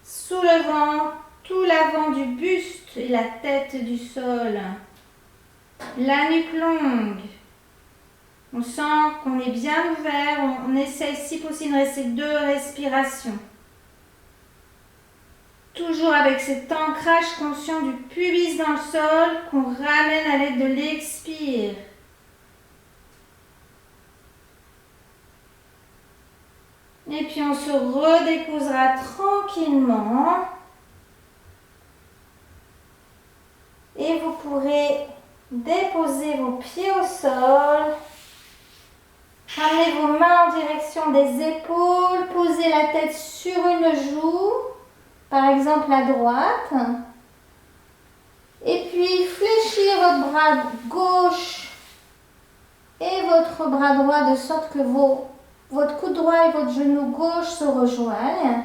soulevant tout l'avant du buste et la tête du sol. La nuque longue. On sent qu'on est bien ouvert. On essaie si possible de rester 2 respirations. Toujours avec cet ancrage conscient du pubis dans le sol qu'on ramène à l'aide de l'expire. Et puis on se redéposera tranquillement. Et vous pourrez déposer vos pieds au sol. Ramenez vos mains en direction des épaules. Posez la tête sur une joue. Par exemple à droite. Et puis fléchir votre bras gauche et votre bras droit de sorte que votre coude droit et votre genou gauche se rejoignent.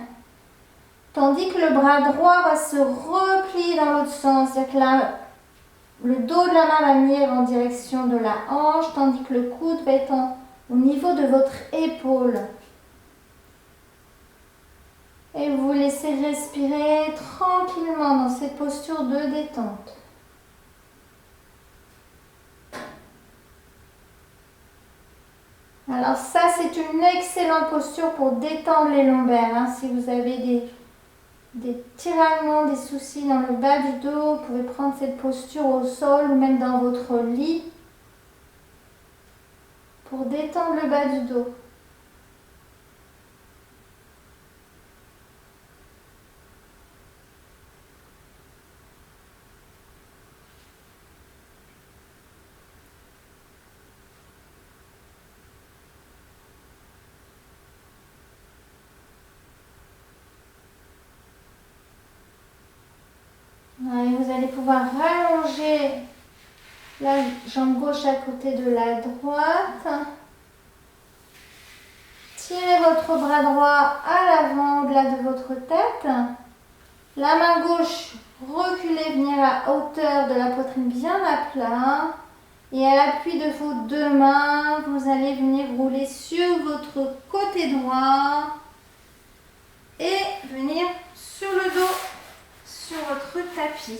Tandis que le bras droit va se replier dans l'autre sens. C'est-à-dire que le dos de la main va venir en direction de la hanche, tandis que le coude va être au niveau de votre épaule. Et vous laissez respirer tranquillement dans cette posture de détente. Alors ça, c'est une excellente posture pour détendre les lombaires. Hein. Si vous avez des tiraillements, des soucis dans le bas du dos, vous pouvez prendre cette posture au sol ou même dans votre lit pour détendre le bas du dos. Et vous allez pouvoir rallonger la jambe gauche à côté de la droite. Tirez votre bras droit à l'avant, au-delà de votre tête. La main gauche, reculez, venir à hauteur de la poitrine bien à plat. Et à l'appui de vos deux mains, vous allez venir rouler sur votre côté droit et venir sur le dos, sur votre tapis.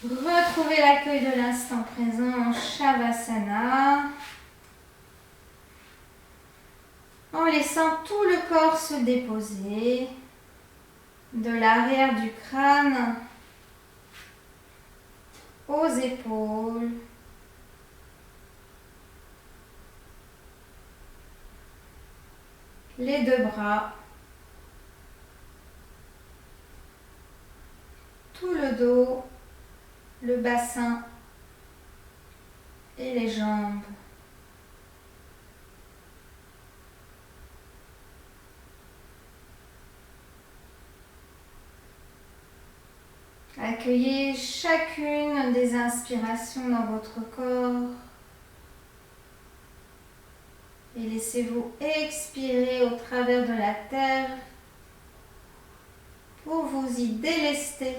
Retrouvez l'accueil de l'instant présent en Shavasana. En laissant tout le corps se déposer, de l'arrière du crâne aux épaules, les deux bras, tout le dos, le bassin et les jambes. Accueillez chacune des inspirations dans votre corps et laissez-vous expirer au travers de la terre pour vous y délester.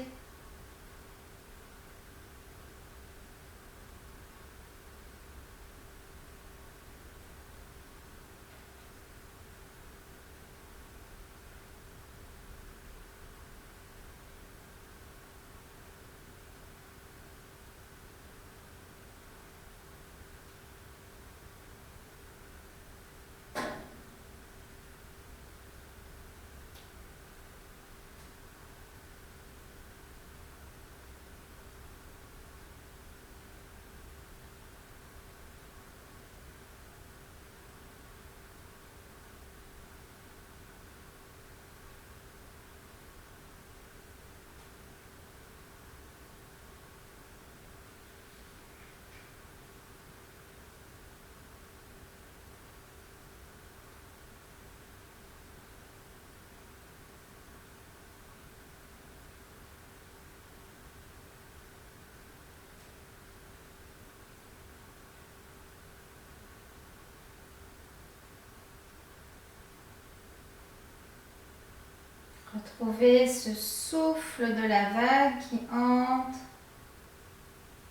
Retrouvez ce souffle de la vague qui entre,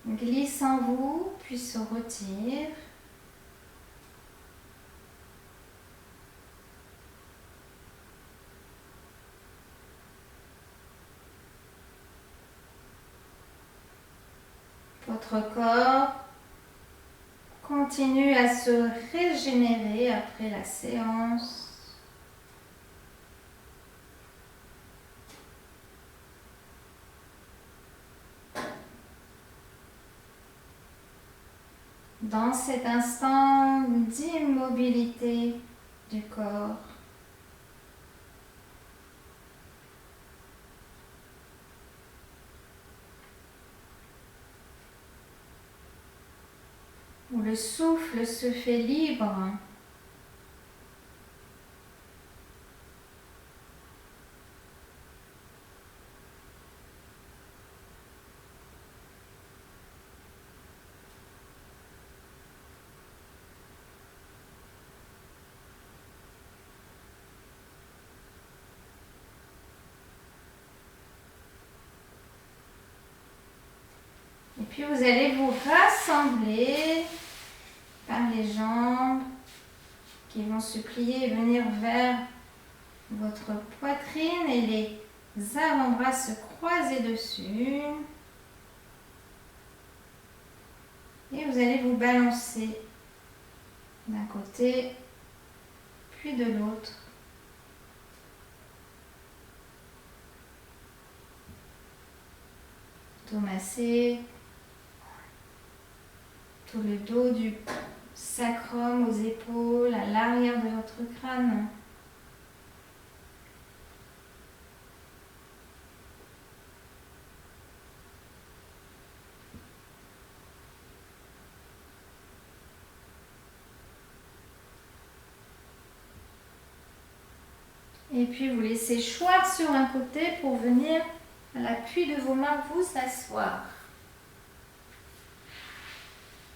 glisse en vous, puis se retire. Votre corps continue à se régénérer après la séance. Dans cet instant d'immobilité du corps, où le souffle se fait libre, Et puis vous allez vous rassembler par les jambes qui vont se plier et venir vers votre poitrine et les avant-bras se croiser dessus. Et vous allez vous balancer d'un côté puis de l'autre. Masser tout le dos du sacrum aux épaules, à l'arrière de votre crâne. Et puis vous laissez choir sur un côté pour venir à l'appui de vos mains vous asseoir.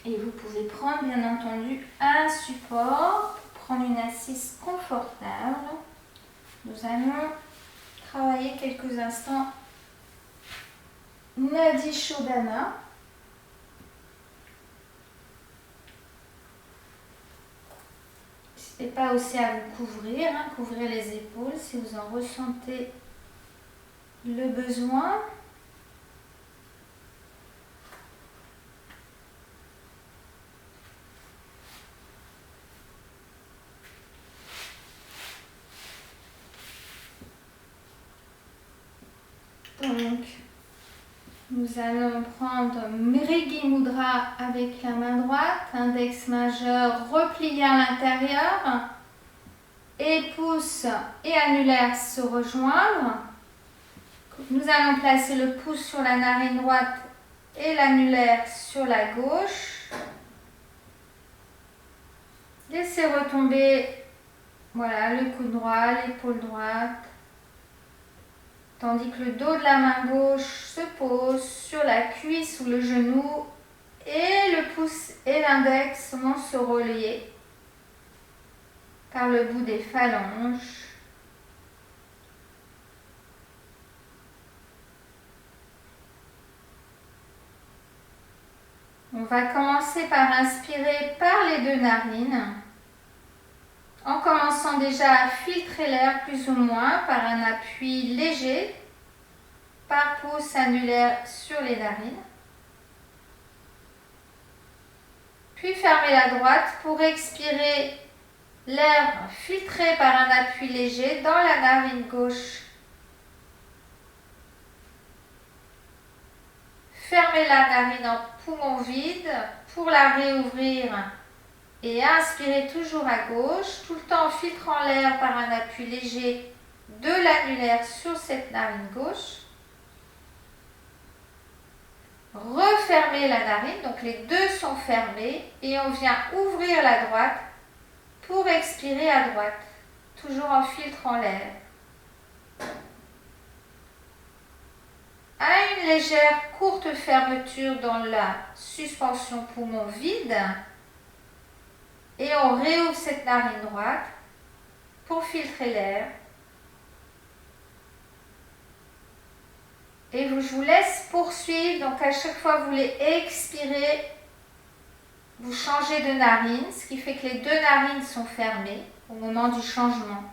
Et vous pouvez prendre bien entendu un support pour prendre une assise confortable. Nous allons travailler quelques instants Nadi Shodhana. N'hésitez pas aussi à vous couvrir, couvrir les épaules si vous en ressentez le besoin. Donc, nous allons prendre Mrigi Mudra avec la main droite, index majeur replié à l'intérieur, et pouce et annulaire se rejoindre. Nous allons placer le pouce sur la narine droite et l'annulaire sur la gauche. Laissez retomber voilà, le coude droit, l'épaule droite. Tandis que le dos de la main gauche se pose sur la cuisse ou le genou et le pouce et l'index vont se relier par le bout des phalanges. On va commencer par inspirer par les deux narines, en commençant déjà à filtrer l'air plus ou moins par un appui léger, par pouce annulaire sur les narines. Puis fermez la droite pour expirer l'air filtré par un appui léger dans la narine gauche. Fermez la narine en poumon vide pour la réouvrir et inspirez toujours à gauche, tout le temps en filtrant l'air par un appui léger de l'annulaire sur cette narine gauche. Refermez la narine, donc les deux sont fermés et on vient ouvrir la droite pour expirer à droite, toujours en filtrant l'air. À une légère courte fermeture dans la suspension poumon vide et on réouvre cette narine droite pour filtrer l'air. Et je vous laisse poursuivre, donc à chaque fois que vous voulez expirer, vous changez de narine, ce qui fait que les deux narines sont fermées au moment du changement.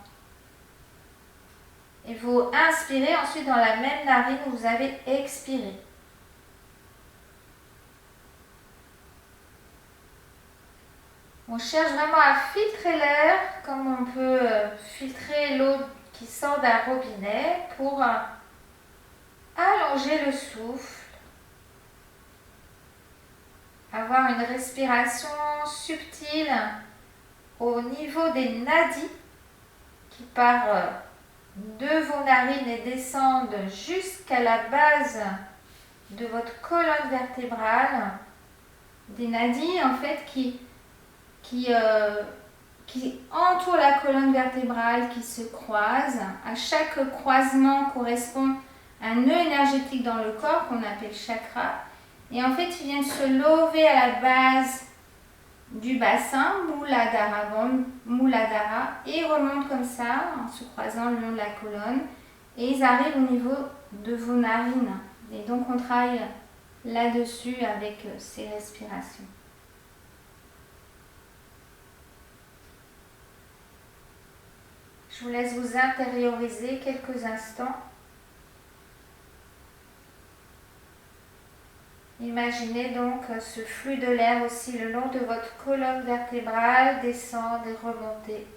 Et vous inspirez ensuite dans la même narine où vous avez expiré. On cherche vraiment à filtrer l'air comme on peut filtrer l'eau qui sort d'un robinet pour allonger le souffle, avoir une respiration subtile au niveau des nadis qui part de vos narines et descendent jusqu'à la base de votre colonne vertébrale. Des nadis en fait qui entourent la colonne vertébrale, qui se croisent. À chaque croisement correspond un nœud énergétique dans le corps qu'on appelle chakra. Et en fait, ils viennent se lever à la base du bassin, Muladhara, et ils remontent comme ça, en se croisant le long de la colonne. Et ils arrivent au niveau de vos narines. Et donc, on travaille là-dessus avec ces respirations. Je vous laisse vous intérioriser quelques instants. Imaginez donc ce flux de l'air aussi le long de votre colonne vertébrale descendre et remonter.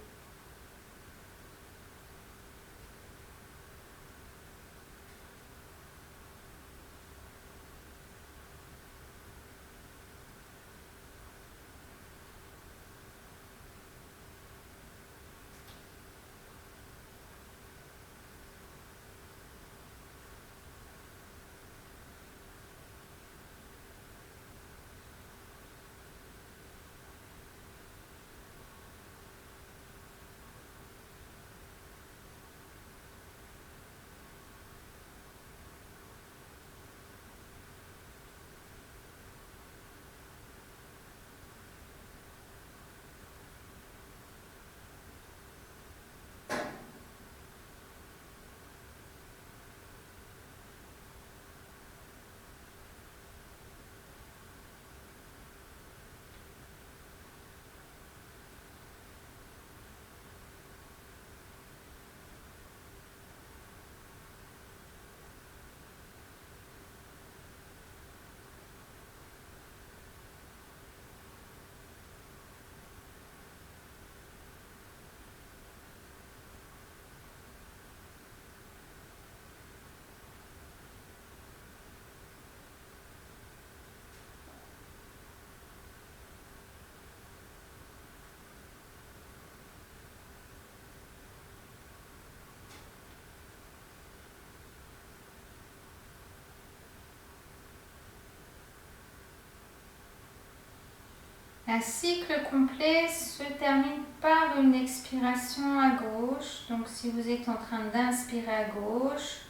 Un cycle complet se termine par une expiration à gauche. Donc si vous êtes en train d'inspirer à gauche,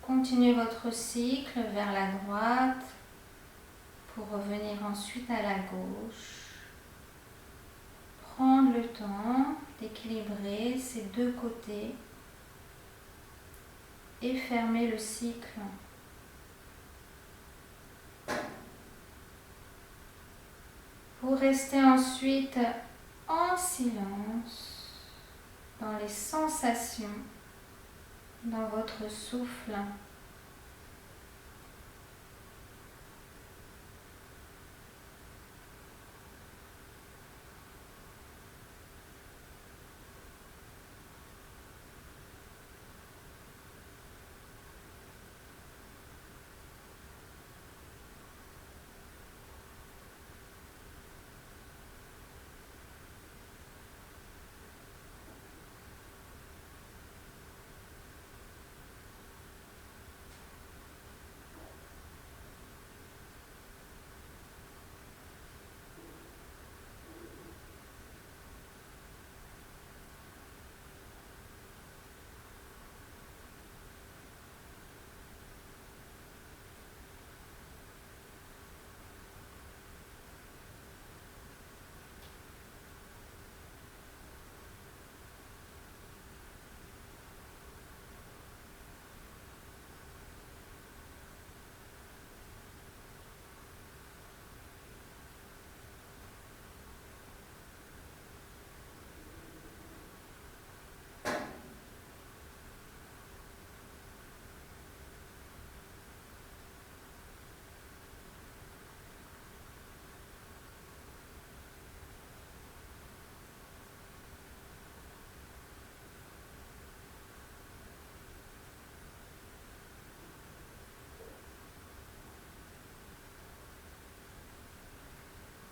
continuez votre cycle vers la droite pour revenir ensuite à la gauche. Prendre le temps d'équilibrer ces deux côtés et fermer le cycle. Vous restez ensuite en silence dans les sensations, dans votre souffle.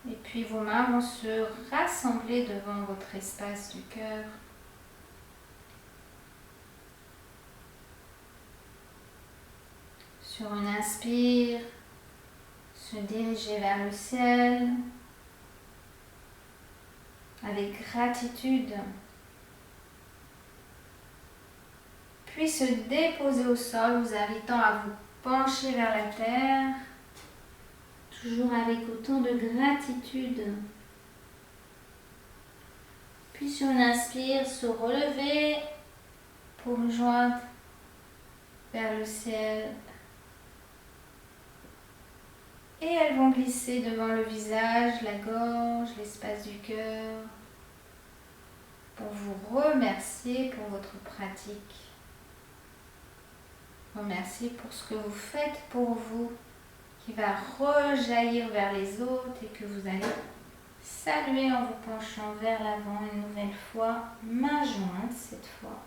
Et puis vos mains vont se rassembler devant votre espace du cœur. Sur une inspire, se diriger vers le ciel avec gratitude. Puis se déposer au sol, vous invitant à vous pencher vers la terre. Toujours avec autant de gratitude. Puis sur une inspire, se relever pour me joindre vers le ciel. Et elles vont glisser devant le visage, la gorge, l'espace du cœur, pour vous remercier pour votre pratique. Remercier pour ce que vous faites pour vous, qui va rejaillir vers les autres et que vous allez saluer en vous penchant vers l'avant une nouvelle fois, main jointe cette fois.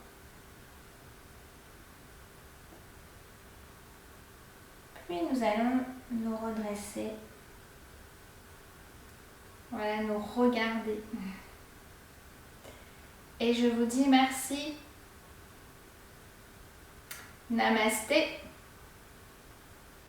Puis nous allons nous redresser. Voilà, nous regarder. Et je vous dis merci. Namasté.